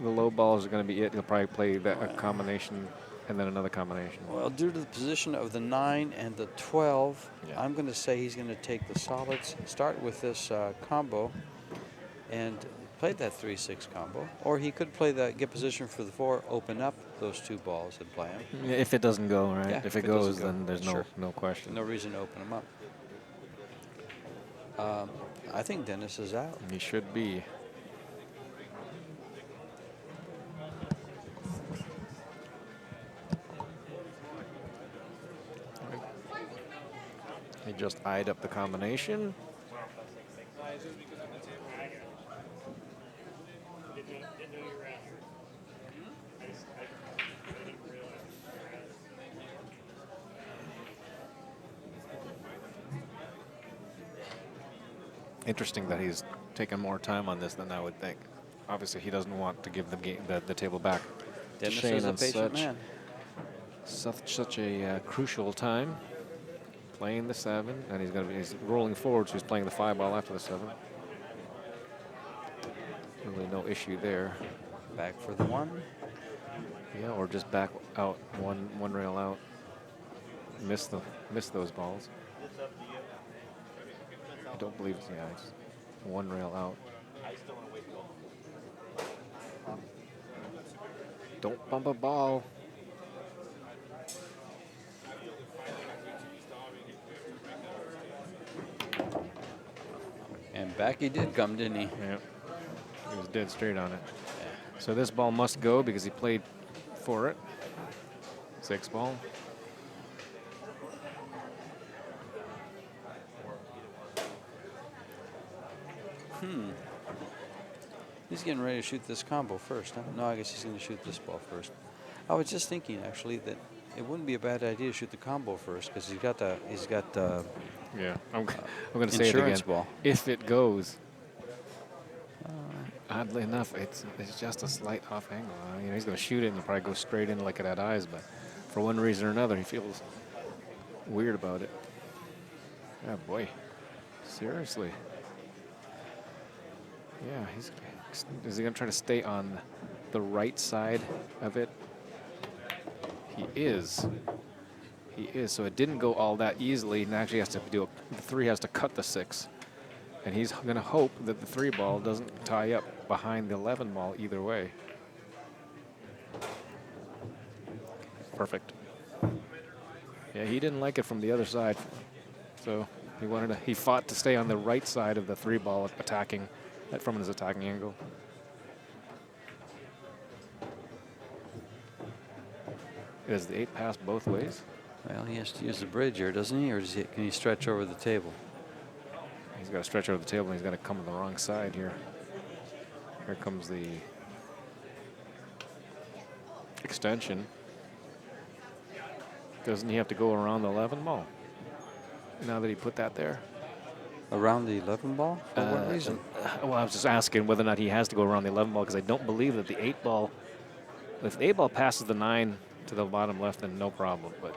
the low balls are going to be it. He'll probably play that a combination and then another combination. Well, due to the position of the 9 and the 12, Yeah. I'm going to say he's going to take the solids, start with this combo, and play that 3-6 combo. Or he could play that, get position for the 4, open up those 2 balls and play them. Yeah, if it doesn't go, right? Yeah, if it doesn't goes, go. then there's Sure. no question. No reason to open them up. I think Dennis is out. He should be. He just eyed up the combination. Interesting that he's taken more time on this than I would think. Obviously, he doesn't want to give the game the table back to Dennis Shane is a on patient man. such a crucial time. Playing the 7, and he's rolling forward, so he's playing the 5 ball after the 7. Really no issue there. Back for the 1. Yeah, or just back out one rail out. Miss those balls. I don't believe it's it's 1 rail out. Don't bump a ball. And back he did come, didn't he? Yeah, he was dead straight on it. So this ball must go because he played for it. 6 ball. He's getting ready to shoot this combo first, huh? No, I guess he's going to shoot this ball first. I was just thinking, actually, that it wouldn't be a bad idea to shoot the combo first because he's got Yeah, I'm going to say it again. insurance ball. If it goes, oddly enough, it's just a slight off angle. He's going to shoot it and it'll probably go straight in like it had eyes, but for one reason or another, he feels weird about it. Oh boy, seriously. Yeah, is he going to try to stay on the right side of it? He is. He is. So it didn't go all that easily, and actually has to do the 3 has to cut the 6. And he's going to hope that the 3 ball doesn't tie up behind the 11 ball either way. Perfect. Yeah, he didn't like it from the other side. So he fought to stay on the right side of the 3 ball attacking from his attacking angle. Does the 8 pass both ways? Well, he has to use the bridge here, doesn't he? Or can he stretch over the table? He's got to stretch over the table, and he's got to come to the wrong side here. Here comes the extension. Doesn't he have to go around the 11 ball? Now that he put that there? Around the 11 ball? For what reason? Well, I was just asking whether or not he has to go around the 11 ball, because I don't believe that the 8 ball, if the 8 ball passes the 9 to the bottom left, then no problem. But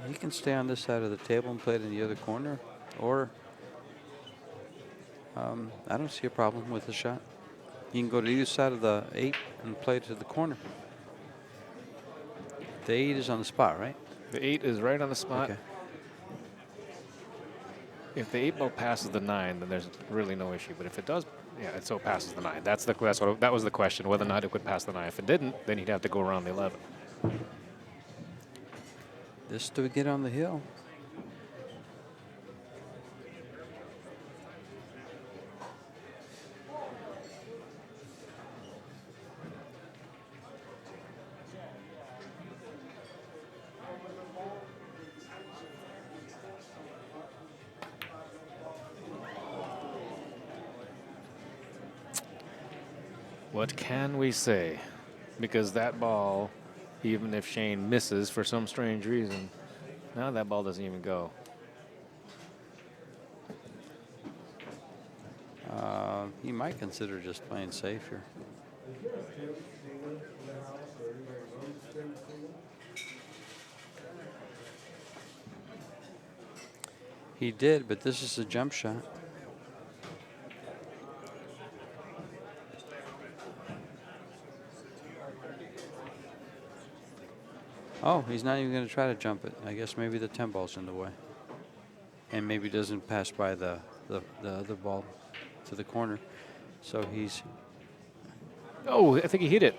He can stay on this side of the table and play it in the other corner, or I don't see a problem with the shot. You can go to either side of the 8 and play it to the corner. The 8 is on the spot, right? the 8 is right on the spot. Okay. If the 8 ball passes the 9, then there's really no issue. But if it does, yeah, it so passes the 9. That was the question, whether or not it would pass the 9. If it didn't, then he'd have to go around the 11. This to get on the hill. What can we say? Because that ball, even if Shane misses for some strange reason, now that ball doesn't even go. He might consider just playing safe here. He did, but this is a jump shot. Oh, he's not even going to try to jump it. I guess maybe the 10 ball's in the way. And maybe doesn't pass by the other ball to the corner. So he's... Oh, I think he hit it.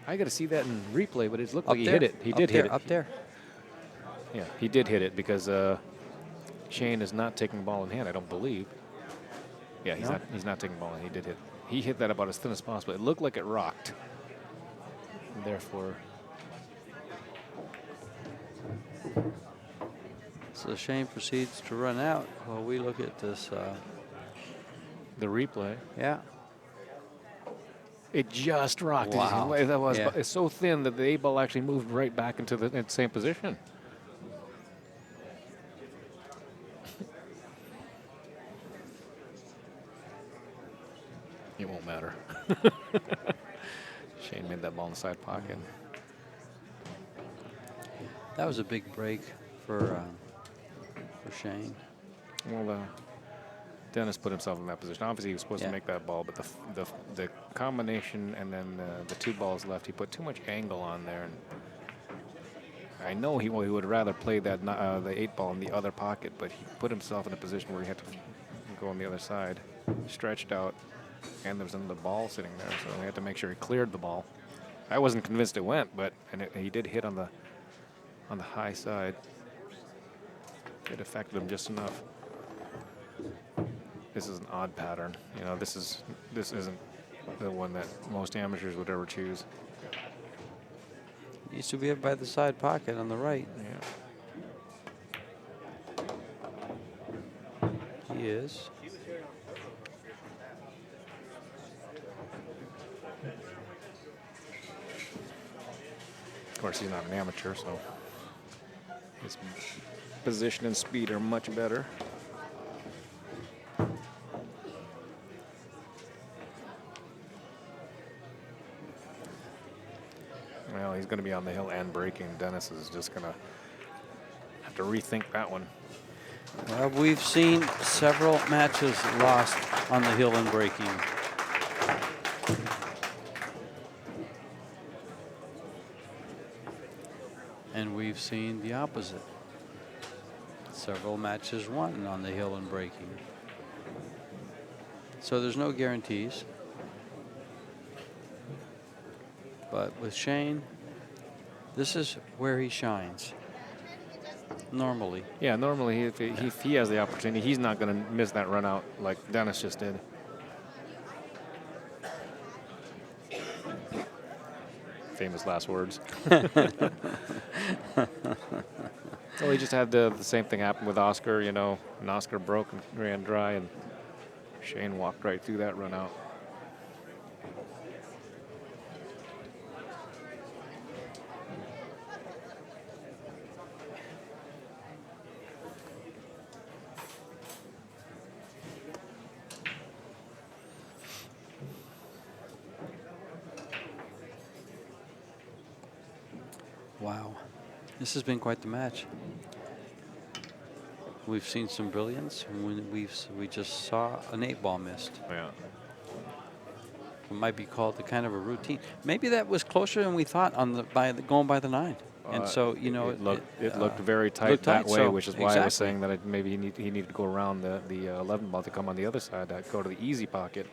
I got to see that in replay, but it looked like he hit it. He did hit it. Up there. Yeah, he did hit it because Shane is not taking the ball in hand, I don't believe. Yeah, he's not taking the ball in. He did hit. He hit that about as thin as possible. It looked like it rocked. And therefore... So Shane proceeds to run out while we look at this. The replay. Yeah. It just rocked. Wow. That was Yeah. it's so thin that the 8 ball actually moved right back into the same position. It won't matter. Shane made that ball in the side pocket. That was a big break for Shane. Well, Dennis put himself in that position. Obviously, he was supposed to make that ball, but the combination and then the 2 balls left, he put too much angle on there. And I know he would rather play that the 8 ball in the other pocket, but he put himself in a position where he had to go on the other side, stretched out, and there was another ball sitting there, so he had to make sure he cleared the ball. I wasn't convinced it went, but he did hit on the high side. It affected him just enough. This is an odd pattern. You know, this isn't the one that most amateurs would ever choose. Used to be up by the side pocket on the right. Yeah. He is. Of course, he's not an amateur, so his position and speed are much better. Well, he's going to be on the hill and breaking. Dennis is just going to have to rethink that one. Well, we've seen several matches lost on the hill and breaking. And we've seen the opposite. Several matches won on the hill and breaking. So there's no guarantees. But with Shane, this is where he shines. Normally. Yeah, normally if he has the opportunity, he's not going to miss that run out like Dennis just did. Famous last words. Well, he just had the same thing happen with Oscar, you know, and Oscar broke and ran dry, and Shane walked right through that run out. Wow. This has been quite the match. We've seen some brilliance. We just saw an 8 ball missed. Yeah. It might be called the kind of a routine. Maybe that was closer than we thought on going by the 9. And so, you know, it looked very tight that way, so which is why I was saying that maybe he needed to go around the 11 ball to come on the other side, go to the easy pocket.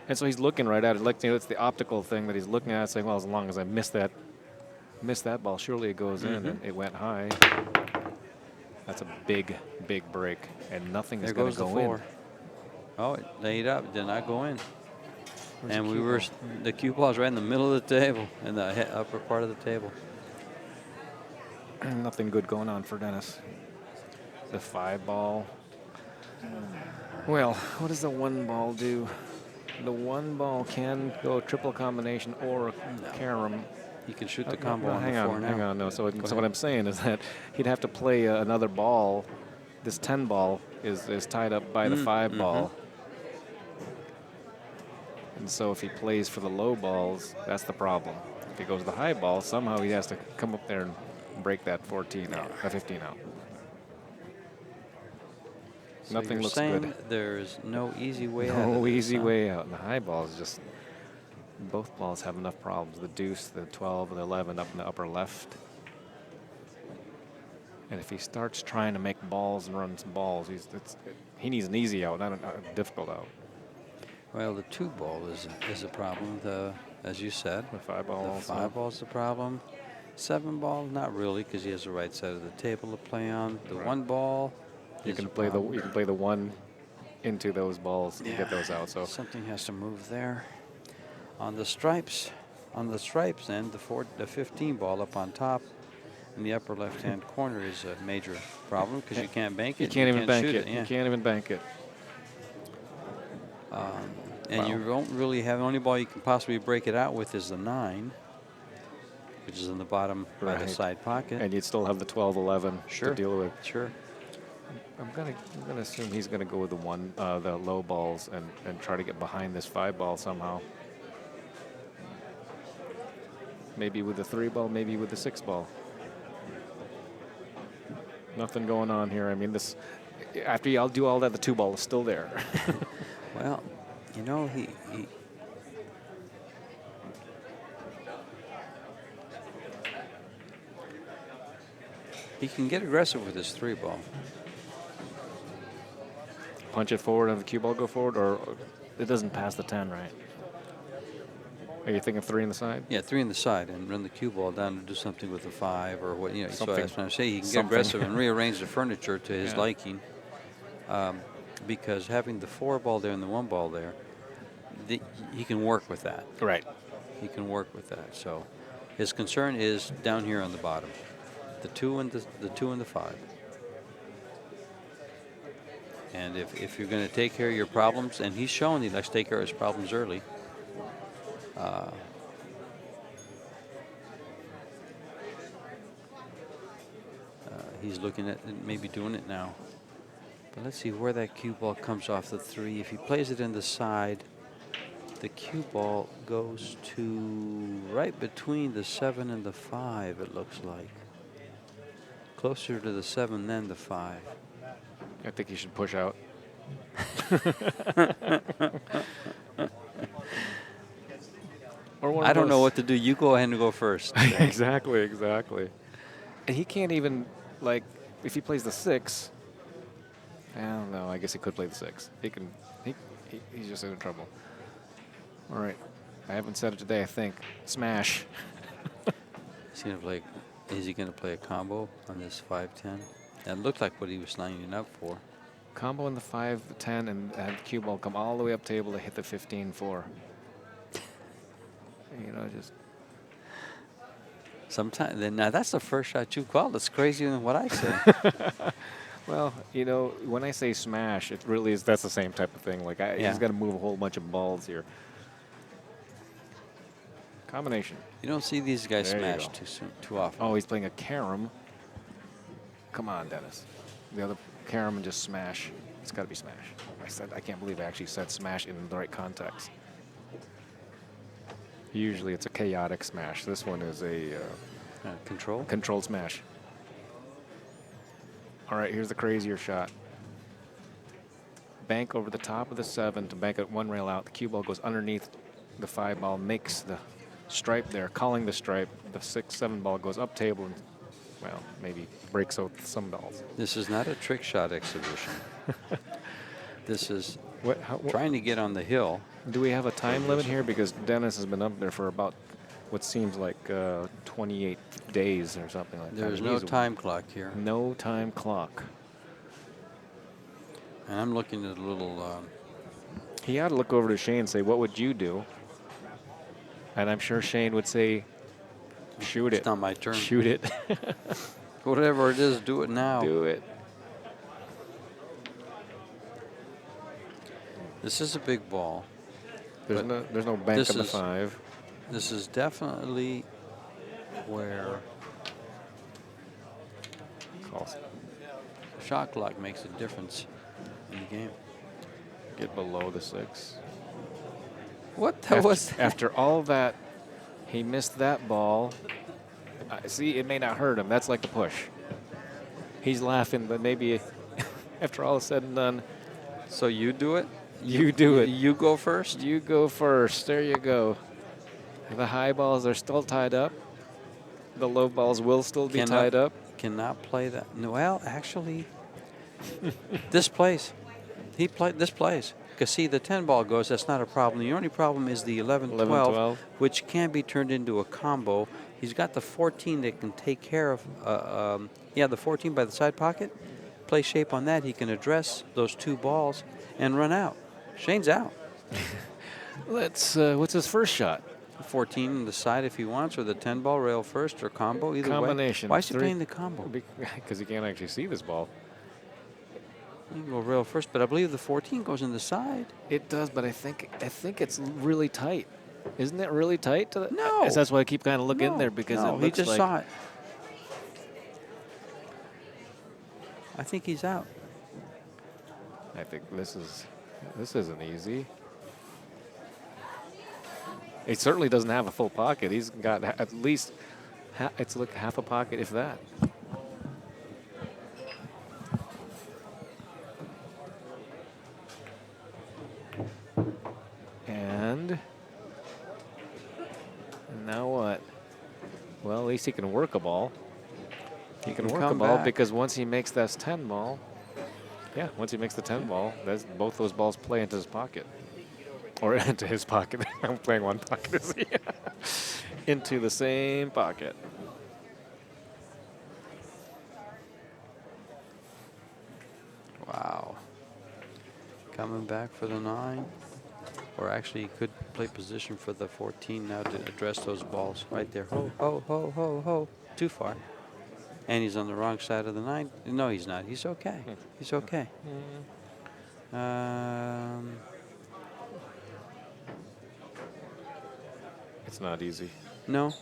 And so he's looking right at it. Like, you know, it's the optical thing that he's looking at, saying, well, as long as I miss that ball, surely it goes in, and it went high. That's a big, big break, and nothing is going to go in. Oh, it laid up, did not go in. Where's And the the cue ball's right in the middle of the table, in the upper part of the table. Nothing good going on for Dennis. The 5 ball. Well, what does the 1 ball do? The 1 ball can go triple combination or a carom. He can shoot the combo No, on hang the 4 on, now. hang on. No, so what I'm saying is that he'd have to play another ball. This 10 ball is tied up by the 5 ball. And so if he plays for the low balls, that's the problem. If he goes to the high ball, somehow he has to come up there and break that 14 out, 15 out. So Nothing you're looks saying good. There's no easy way out. No easy way out. And the high ball is just Both balls have enough problems. The deuce, the 12, the 11 up in the upper left. And if he starts trying to make balls and run some balls, he needs an easy out, not a difficult out. Well, the 2 ball is a problem. As you said, The 5 ball the also. 5 ball's the problem. 7 ball, not really, because he has the right side of the table to play on. The 1 ball, You can play the 1 into those balls and get those out. So something has to move there. On the stripes, then the 15 ball up on top in the upper left-hand corner is a major problem because you can't bank it. You can't even bank shoot it. Yeah. You can't even bank it. And you don't really have, the only ball you can possibly break it out with is the 9, which is in the bottom by the side pocket. And you'd still have the 12, 11 Sure. to deal with. Sure. I'm gonna assume he's gonna go with the low balls and try to get behind this 5 ball somehow. Maybe with the 3 ball, maybe with the 6 ball. Nothing going on here. I mean, after y'all do all that, the 2 ball is still there. Well, you know, he can get aggressive with his 3 ball. Punch it forward and the cue ball go forward, or it doesn't pass the 10, right? Are you thinking 3 in the side? Yeah, 3 in the side and run the cue ball down to do something with the 5 or what, So Something. that's what I'm saying. He can get Something. aggressive and rearrange the furniture to his Yeah. liking. Because having the 4 ball there and the 1 ball there, he can work with that. Right. He can work with that. So his concern is down here on the bottom, the 2 and the 2 and the 5. And if you're going to take care of your problems, and he's shown he likes to take care of his problems early. He's looking at maybe doing it now. But let's see where that cue ball comes off the 3. If he plays it in the side, the cue ball goes to right between the 7 and the 5, it looks like. Closer to the 7 than the 5. I think you should push out. Or one of I don't know those- what to do. You go ahead and go first. Exactly. And he can't even, like, if he plays the 6, I don't know. I guess he could play the 6. He's just in trouble. All right. I haven't said it today, I think. Smash. Is he going to play a combo on this 5-10? That looked like what he was lining up for. Combo in the 5, the 10, and have the cue ball come all the way up table to hit the 15-4. Just. Sometimes, now that's the first shot you called. It's crazier than what I say. Well, when I say smash, it really is. That's the same type of thing. Like, he's got to move a whole bunch of balls here. Combination. You don't see these guys There you smash go. too often. Oh, he's playing a carom. Come on, Dennis. The other carom and just smash. It's got to be smash. I can't believe I actually said smash in the right context. Usually it's a chaotic smash. This one is a Control? controlled smash. All right, here's the crazier shot. Bank over the top of the 7 to bank it 1 rail out. The cue ball goes underneath the 5 ball, makes the stripe there, calling the stripe. The 6-7 ball goes up table and, well, maybe breaks out some balls. This is not a trick shot exhibition. This is What, trying to get on the hill. do we have a time limit here? Because Dennis has been up there for about what seems like 28 days or something like that. There's no time clock here. No time clock. And I'm looking at a little... He ought to look over to Shane and say, what would you do? And I'm sure Shane would say, shoot it. It's not my turn. Shoot it. Whatever it is, do it now. Do it. This is a big ball. There's no bank this on the is- 5. This is definitely where Calls. shot clock makes a difference in the game. Get below the 6. What the was that? After all that, he missed that ball. See, it may not hurt him. That's like the push. He's laughing, but maybe after all is said and done, So you do it? you do it. You go first? You go first. There you go. The high balls are still tied up. The low balls will still be Cannot- tied up. Cannot play that. No, well, actually, this plays. This plays. Because, see, the 10 ball goes, that's not a problem. The only problem is the 11, 12, 12. which can be turned into a combo. He's got the 14 that can take care of, the 14 by the side pocket. Play shape on that. He can address those 2 balls and run out. Shane's out. Let's. What's his first shot? 14 on the side if he wants, or the 10 ball rail first, or combo, either Combination. way. Why is he 3. playing the combo? Because you can't actually see this ball. You can go rail first, but I believe the 14 goes in the side. It does, but I think it's really tight. Isn't it really tight? To the, No. That's why I keep kind of looking in there because no, it looks he just like saw it. I think he's out. I think this isn't easy. He certainly doesn't have a full pocket. He's got at least it's like half a pocket, if that. And now what? Well, at least he can work a ball. He can work a come ball back. because once he makes that 10 ball, yeah, once he makes the 10 ball, both those balls play into his pocket. Or into his pocket. I'm playing one pocket. Into the same pocket. Wow. Coming back for the 9. Or actually, he could play position for the 14 now to address those balls right there. Ho, ho, ho, ho, ho. Too far. And he's on the wrong side of the 9. No, he's not. He's okay. He's okay. It's not easy. No.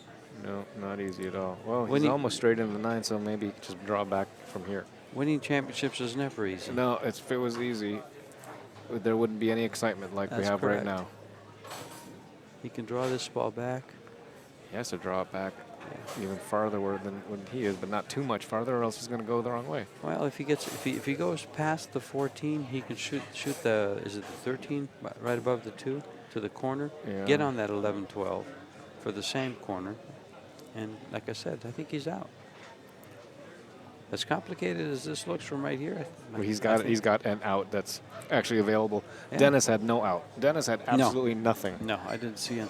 No, not easy at all. Well, When he's he- almost straight into the 9, so maybe just draw back from here. Winning championships is never easy. No, if it was easy, there wouldn't be any excitement like we That's have correct. right now. He can draw this ball back. He has to draw it back even farther than he is, but not too much farther, or else he's going to go the wrong way. Well, if he goes past the 14, he can shoot the, is it the 13 right above the 2 to the corner. Yeah. Get on that 11, 12 for the same corner, and like I said, I think he's out. As complicated as this looks from right here, Well, he's got an out that's actually available. Yeah. Dennis had no out. Dennis had absolutely nothing. No, I didn't see it,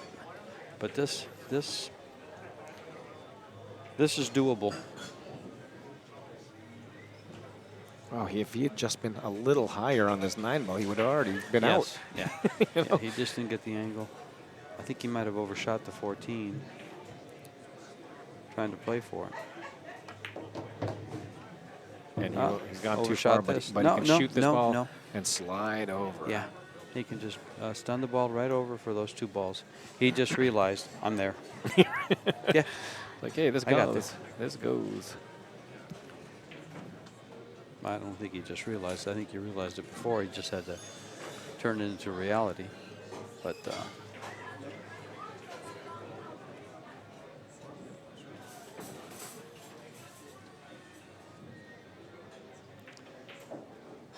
but this is doable. Wow, if he had just been a little higher on this 9 ball, he would have already been out. Yeah. You know? Yeah, he just didn't get the angle. I think he might have overshot the 14, trying to play for it. And he's gone too overshot far, but this. he No, can no, shoot this no, ball no. and slide over. Yeah, he can just stun the ball right over for those 2 balls. He just realized, I'm there. Yeah. Like, hey, this I got goes. This goes. I don't think he just realized. I think he realized it before. He just had to turn it into reality. But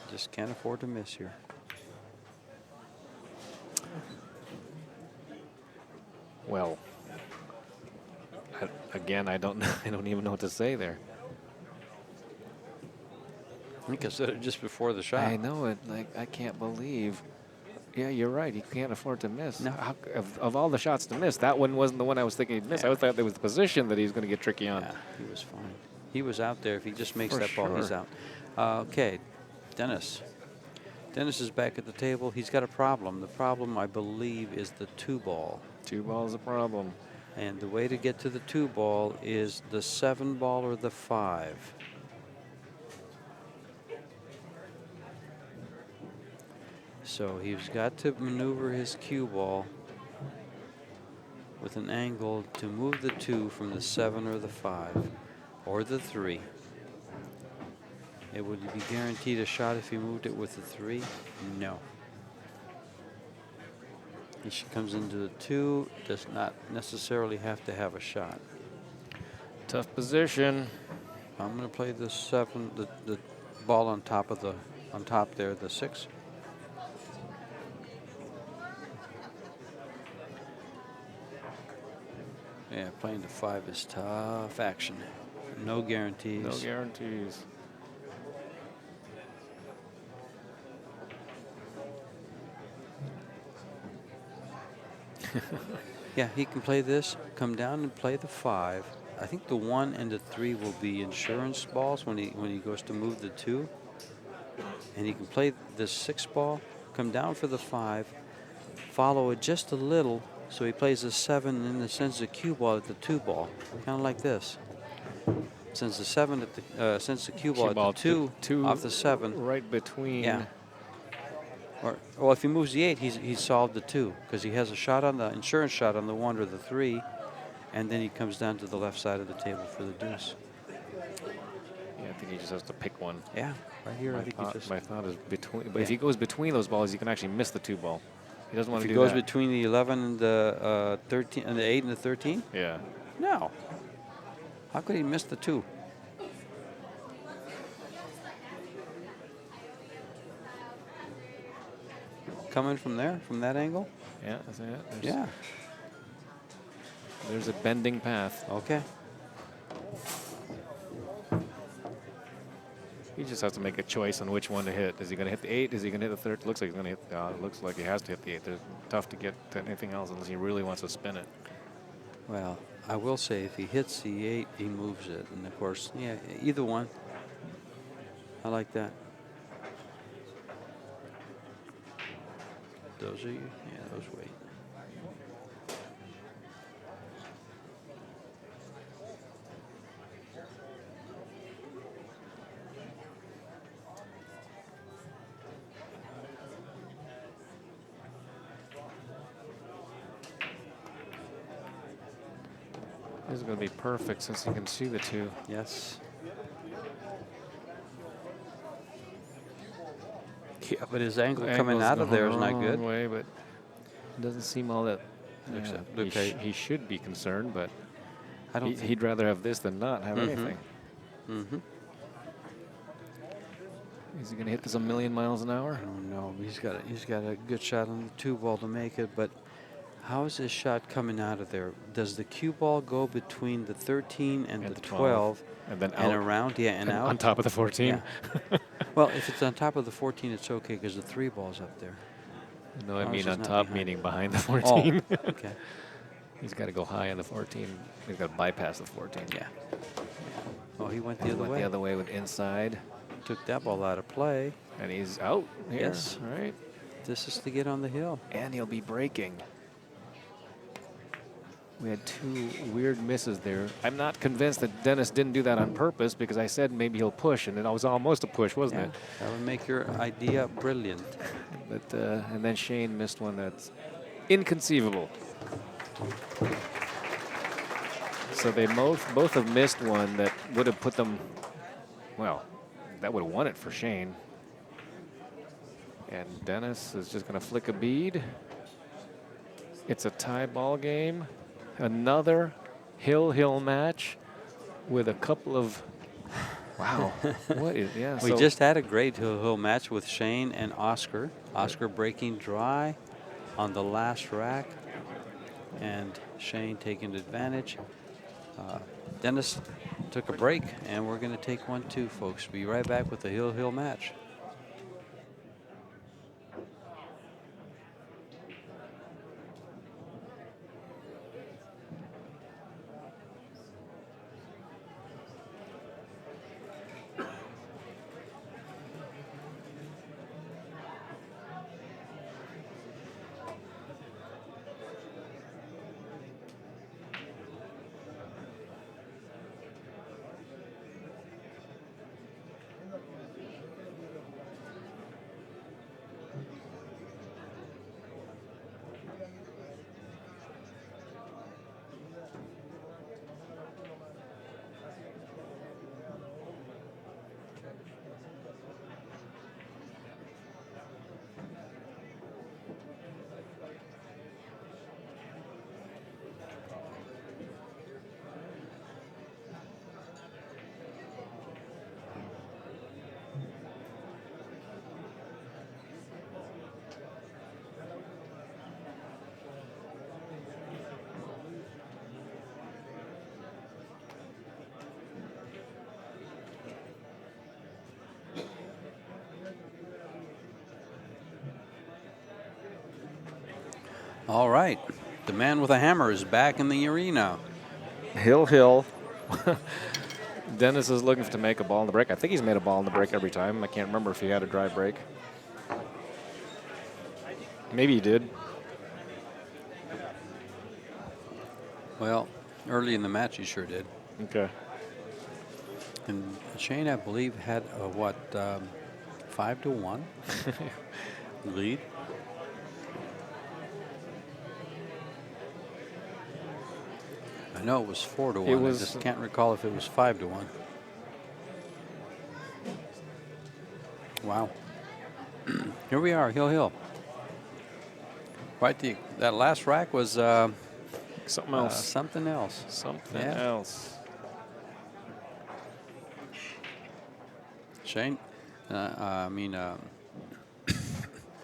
just can't afford to miss here. Well, again, I don't know. I don't even know what to say there. I think I said it just before the shot. I know it. Like, I can't believe. Yeah, you're right. He can't afford to miss. No. Of all the shots to miss, that one wasn't the one I was thinking he'd miss. Yeah. I thought there was the position that he was going to get tricky on. Yeah, he was fine. He was out there. If he just makes For that ball, he's sure. out. Okay, Dennis. Dennis is back at the table. He's got a problem. The problem, I believe, is the 2 ball. 2 balls a problem. And the way to get to the 2 ball is the 7 ball or the 5. So he's got to maneuver his cue ball with an angle to move the 2 from the 7 or the 5 or the 3. It would be guaranteed a shot if he moved it with the 3? No. He comes into the 2, does not necessarily have to have a shot. Tough position. I'm going to play the 7, the ball on top there, the 6. Yeah, playing the 5 is tough action. No guarantees. No guarantees. Yeah, he can play this, come down and play the 5. I think the 1 and the 3 will be insurance balls when he goes to move the 2. And he can play the 6 ball, come down for the 5, follow it just a little, so he plays the 7 and then sends the cue ball at the 2 ball, kind of like this. Sends the 7 at the sends the cue ball at the 2 off the 7. Right between. Yeah. Or well, if he moves the 8, he's solved the 2 because he has a shot on the insurance shot on the 1 or the 3, and then he comes down to the left side of the table for the deuce. Yeah, I think he just has to pick one. Yeah, right here. I think My thought is between. But if he goes between those balls, he can actually miss the 2 ball. He doesn't want to do that. If he goes between the 11 and the 13 and the 8 and the 13. Yeah. No. How could he miss the 2? Coming from there, from that angle? Yeah, that's it. Yeah. There's a bending path. Okay. He just has to make a choice on which one to hit. Is he going to hit the 8? Is he going to hit the 13? Looks like he's going to hit. It looks like he has to hit the 8. It's tough to get to anything else unless he really wants to spin it. Well, I will say if he hits the 8, he moves it. And of course, yeah, either one. I like that. Those are you? Yeah, those wait. This is going to be perfect since he can see the 2. Yes. Yeah, but his angle coming out of there is not good. Way, but it doesn't seem all that. He should be concerned, but I don't. He'd rather have this than not have anything. Mm-hmm. Is he going to hit this a million miles an hour? I don't know. He's got a good shot on the 2 ball to make it, but how is this shot coming out of there? Does the cue ball go between the 13 and the 12 and then and out around? Yeah, and out on top of the 14. Yeah. Well, if it's on top of the 14, it's okay because the 3 ball's up there. No, I Ours mean is on not top, behind. meaning behind the 14. Oh, okay. He's got to go high on the 14. He's got to bypass the 14. Yeah. Oh, he went the He other went way. the other way with inside. Took that ball out of play. And he's out here. Yes. All right. This is to get on the hill. And he'll be breaking. We had 2 weird misses there. I'm not convinced that Dennis didn't do that on purpose because I said maybe he'll push, and it was almost a push, wasn't it? That would make your idea brilliant. But and then Shane missed one that's inconceivable. So they both have missed one that would have put them, well, that would have won it for Shane. And Dennis is just going to flick a bead. It's a tie ball game. Another hill match with a couple of, wow, what is, yeah. We just had a great hill match with Shane and Oscar. Oscar breaking dry on the last rack, and Shane taking advantage. Dennis took a break, and we're going to take 1-2, folks. Be right back with the hill match. All right. The man with a hammer is back in the arena. Hill. Dennis is looking to make a ball in the break. I think he's made a ball in the break every time. I can't remember if he had a dry break. Maybe he did. Well, early in the match, he sure did. Okay. And Shane, I believe, had a, 5-1 lead. I know it was 4-1. I just can't recall if it was 5-1. Wow. Here we are, Hill. Right, that last rack was something else. Something else. Something else. Shane,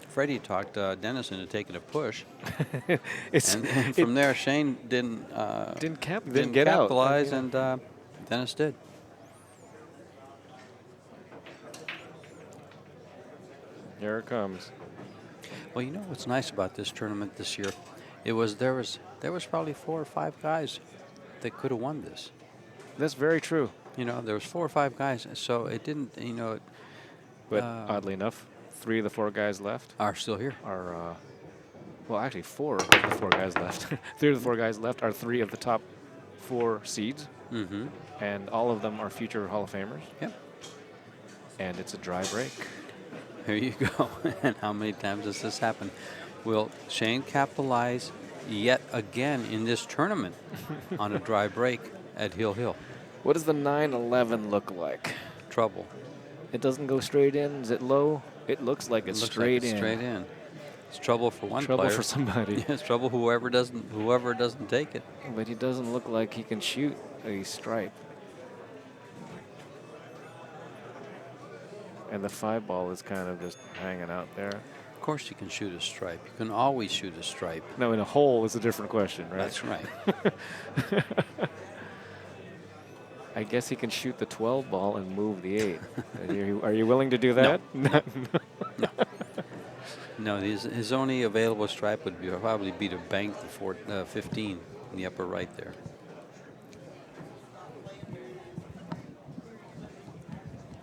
Freddie talked Dennis into taking a push, and from there Shane didn't get capitalize, out. and Dennis did. Here it comes. Well, you know what's nice about this tournament this year? There was probably 4 or 5 guys that could have won this. That's very true. You know, there was 4 or 5 guys, so it didn't. You know, but oddly enough, 3 of the 4 guys left are still here. Are well, actually 4 of the 4 guys left. 3 of the 4 guys left are 3 of the top 4 seeds, and all of them are future Hall of Famers. Yep. And it's a dry break. Here you go. And how many times does this happen? Will Shane capitalize yet again in this tournament on a dry break at Hill? What does the 9-11 look like? Trouble. It doesn't go straight in. Is it low? It looks like it's straight in. Straight in. It's trouble for one player. Trouble for somebody. Yeah, it's trouble whoever doesn't take it. But he doesn't look like he can shoot a stripe. And the 5 ball is kind of just hanging out there. Of course you can shoot a stripe. You can always shoot a stripe. No, in a hole is a different question, right? That's right. I guess he can shoot the 12 ball and move the 8. Are you willing to do that? No. No, his only available stripe would probably be to bank the 15 in the upper right there.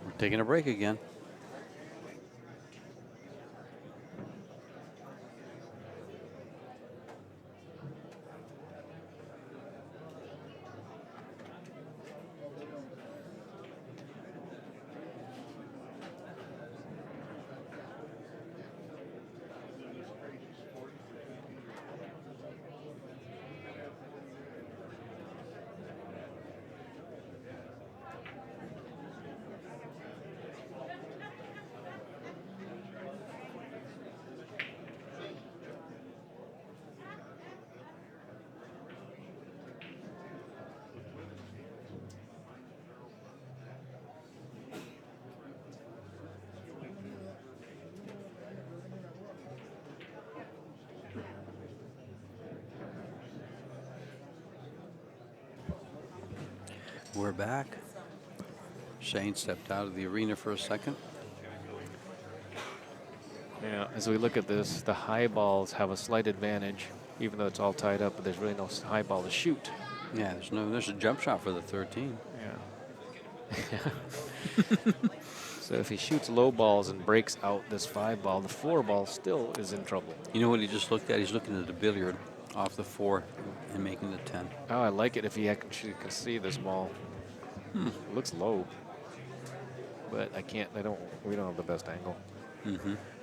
We're taking a break again. We're back. Shane stepped out of the arena for a second. Yeah, as we look at this, the high balls have a slight advantage, even though it's all tied up, but there's really no high ball to shoot. Yeah, there's a jump shot for the 13. Yeah. So if he shoots low balls and breaks out this 5 ball, the 4 ball still is in trouble. You know what he just looked at? He's looking at the billiard off the 4 and making the 10. Oh, I like it if he actually can see this ball. It looks low, but we don't have the best angle.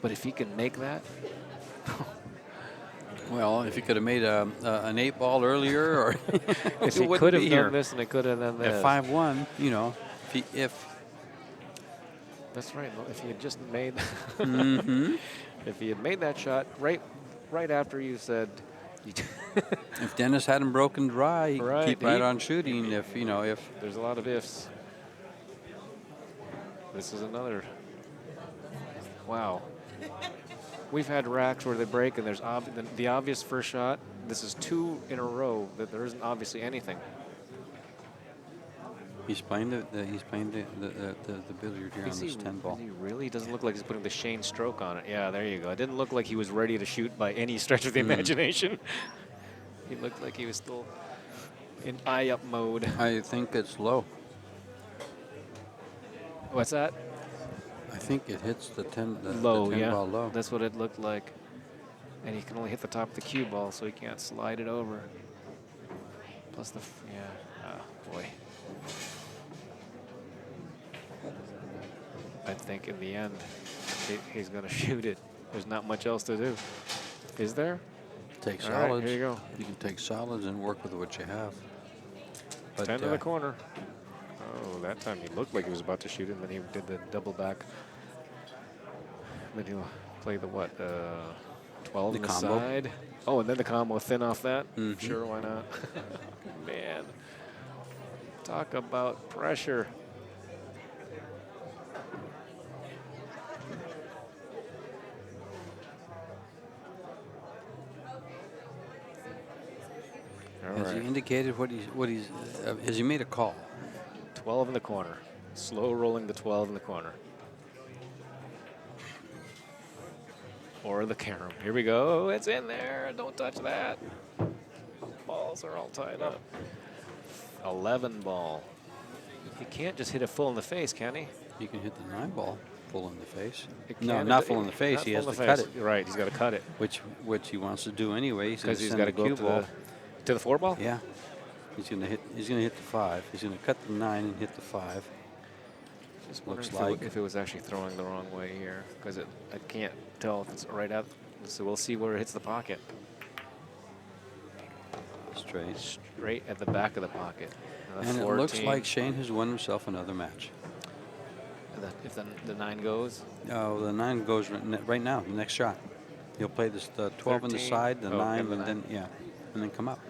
But if he can make that. Well, if he could have made an 8 ball earlier, or if he could have done this and he could have done this. At 5-1, you know, if that's right. If he had just made, if he had made that shot right after you said. If Dennis hadn't broken dry, he'd keep right on shooting. If there's a lot of ifs. This is another. Wow. We've had racks where they break and there's the obvious first shot. This is 2 in a row that there isn't obviously anything. He's playing the billiard here on this 10 ball. He really doesn't look like he's putting the Shane stroke on it. Yeah, there you go. It didn't look like he was ready to shoot by any stretch of the imagination. He looked like he was still in eye-up mode. I think it's low. What's that? I think it hits the 10, Low, the 10 yeah. ball low. That's what it looked like. And he can only hit the top of the cue ball, so he can't slide it over. Plus the, boy. I think in the end, he's going to shoot it. There's not much else to do. Is there? Take All right, solids. here you go. You can take solids and work with what you have. But 10 to the corner. Oh, that time he looked like he was about to shoot it, and then he did the double back. Then he'll play the what? 12 The on the combo. side. Oh, and then the combo thin off that. Mhm. Sure, why not? Man, talk about pressure. All Has he right. indicated what he's has he made a call? 12 in the corner. Slow rolling the 12 in the corner. Or the carom. Here we go. It's in there. Don't touch that. Balls are all tied up. 11 ball. He can't just hit it full in the face, can he? You can hit the 9 ball full in the face. It No, can't- not full in the face. not He has full to in the cut face. it, Right, he's got to cut it. which he wants to do anyway. Because he's got got to go up to the 4 ball? Yeah, he's gonna hit the 5. He's gonna cut the 9 and hit the 5. Just Looks wondering like if it was actually throwing the wrong way here, because I can't tell if it's right out. So we'll see where it hits the pocket. straight. Straight at the back of the pocket. And it looks like Shane has won himself another match. If the 9 goes, Oh, the 9 goes right now. The next shot, he'll play this the 12 on the 13. side, the Oh, 9, and the and then 9. and then come up.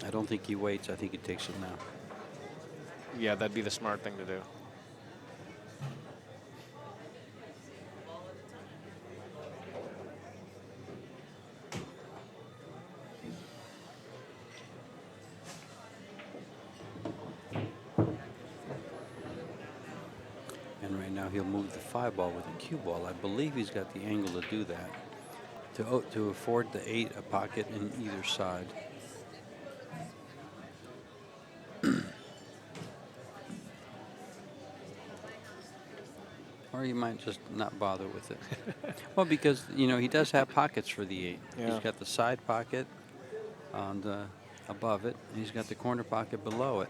I don't think he waits. I think he takes it now. yeah, that'd be the smart thing to do. And right now he'll move the 5 ball with the cue ball. I believe he's got the angle to do that. To afford the 8 a pocket in either side. Or you might just not bother with it. Well, because, he does have pockets for the 8. Yeah. He's got the side pocket on the above it, and he's got the corner pocket below it.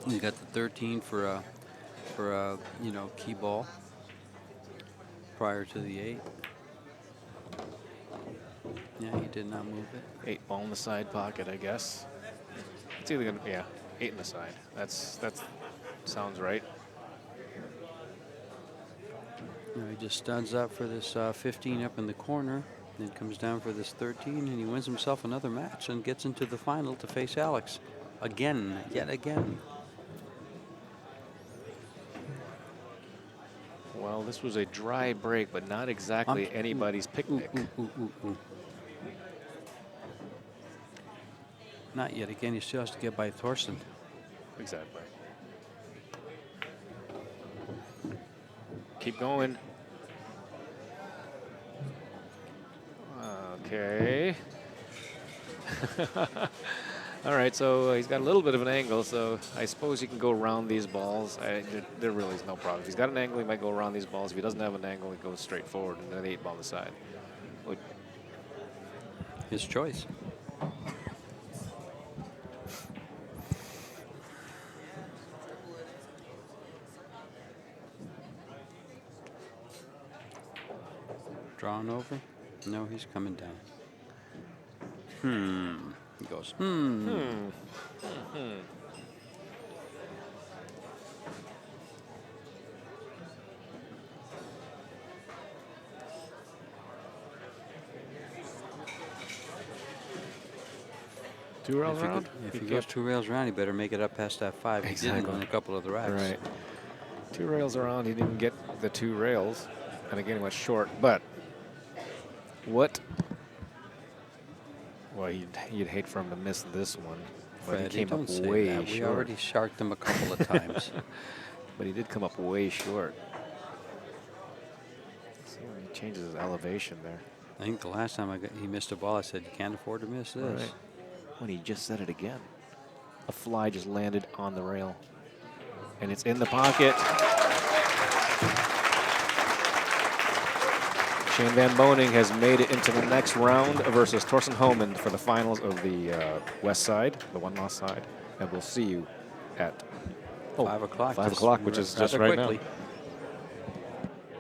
He's got the 13 for a key ball prior to the 8. Yeah, he did not move it. 8 ball in the side pocket, I guess. It's either gonna, 8 in the side. That's sounds right. He just studs up for this 15 up in the corner, then comes down for this 13, and he wins himself another match and gets into the final to face Alex yet again. Well, this was a dry break, but not exactly anybody's picnic. Ooh. Not yet. Again, he still has to get by Thorsten. Exactly. Keep going. Okay. All right, so he's got a little bit of an angle, so I suppose he can go around these balls. There really is no problem. If he's got an angle, he might go around these balls. If he doesn't have an angle, he goes straight forward, and then the 8 ball on the side. His choice. Drawn over? No, he's coming down. He goes, Two rails around? If he goes 2 rails around, he better make it up past that 5. He didn't on a couple of the racks. Right. 2 rails around, he didn't get the 2 rails. And again, he went short. But what Well, you'd hate for him to miss this one. But Fred, he came don't up say way that. short. We already sharked him a couple of times. But he did come up way short. Let's see when he changes his elevation there. I think the last time he missed a ball, I said, you can't afford to miss this. Right. When he just said it again. A fly just landed on the rail. And it's in the pocket. Shane Van Boening has made it into the next round versus Torsten Homan for the finals of the West side, the one-loss side. And we'll see you at 5 o'clock. 5 o'clock, which is just right now.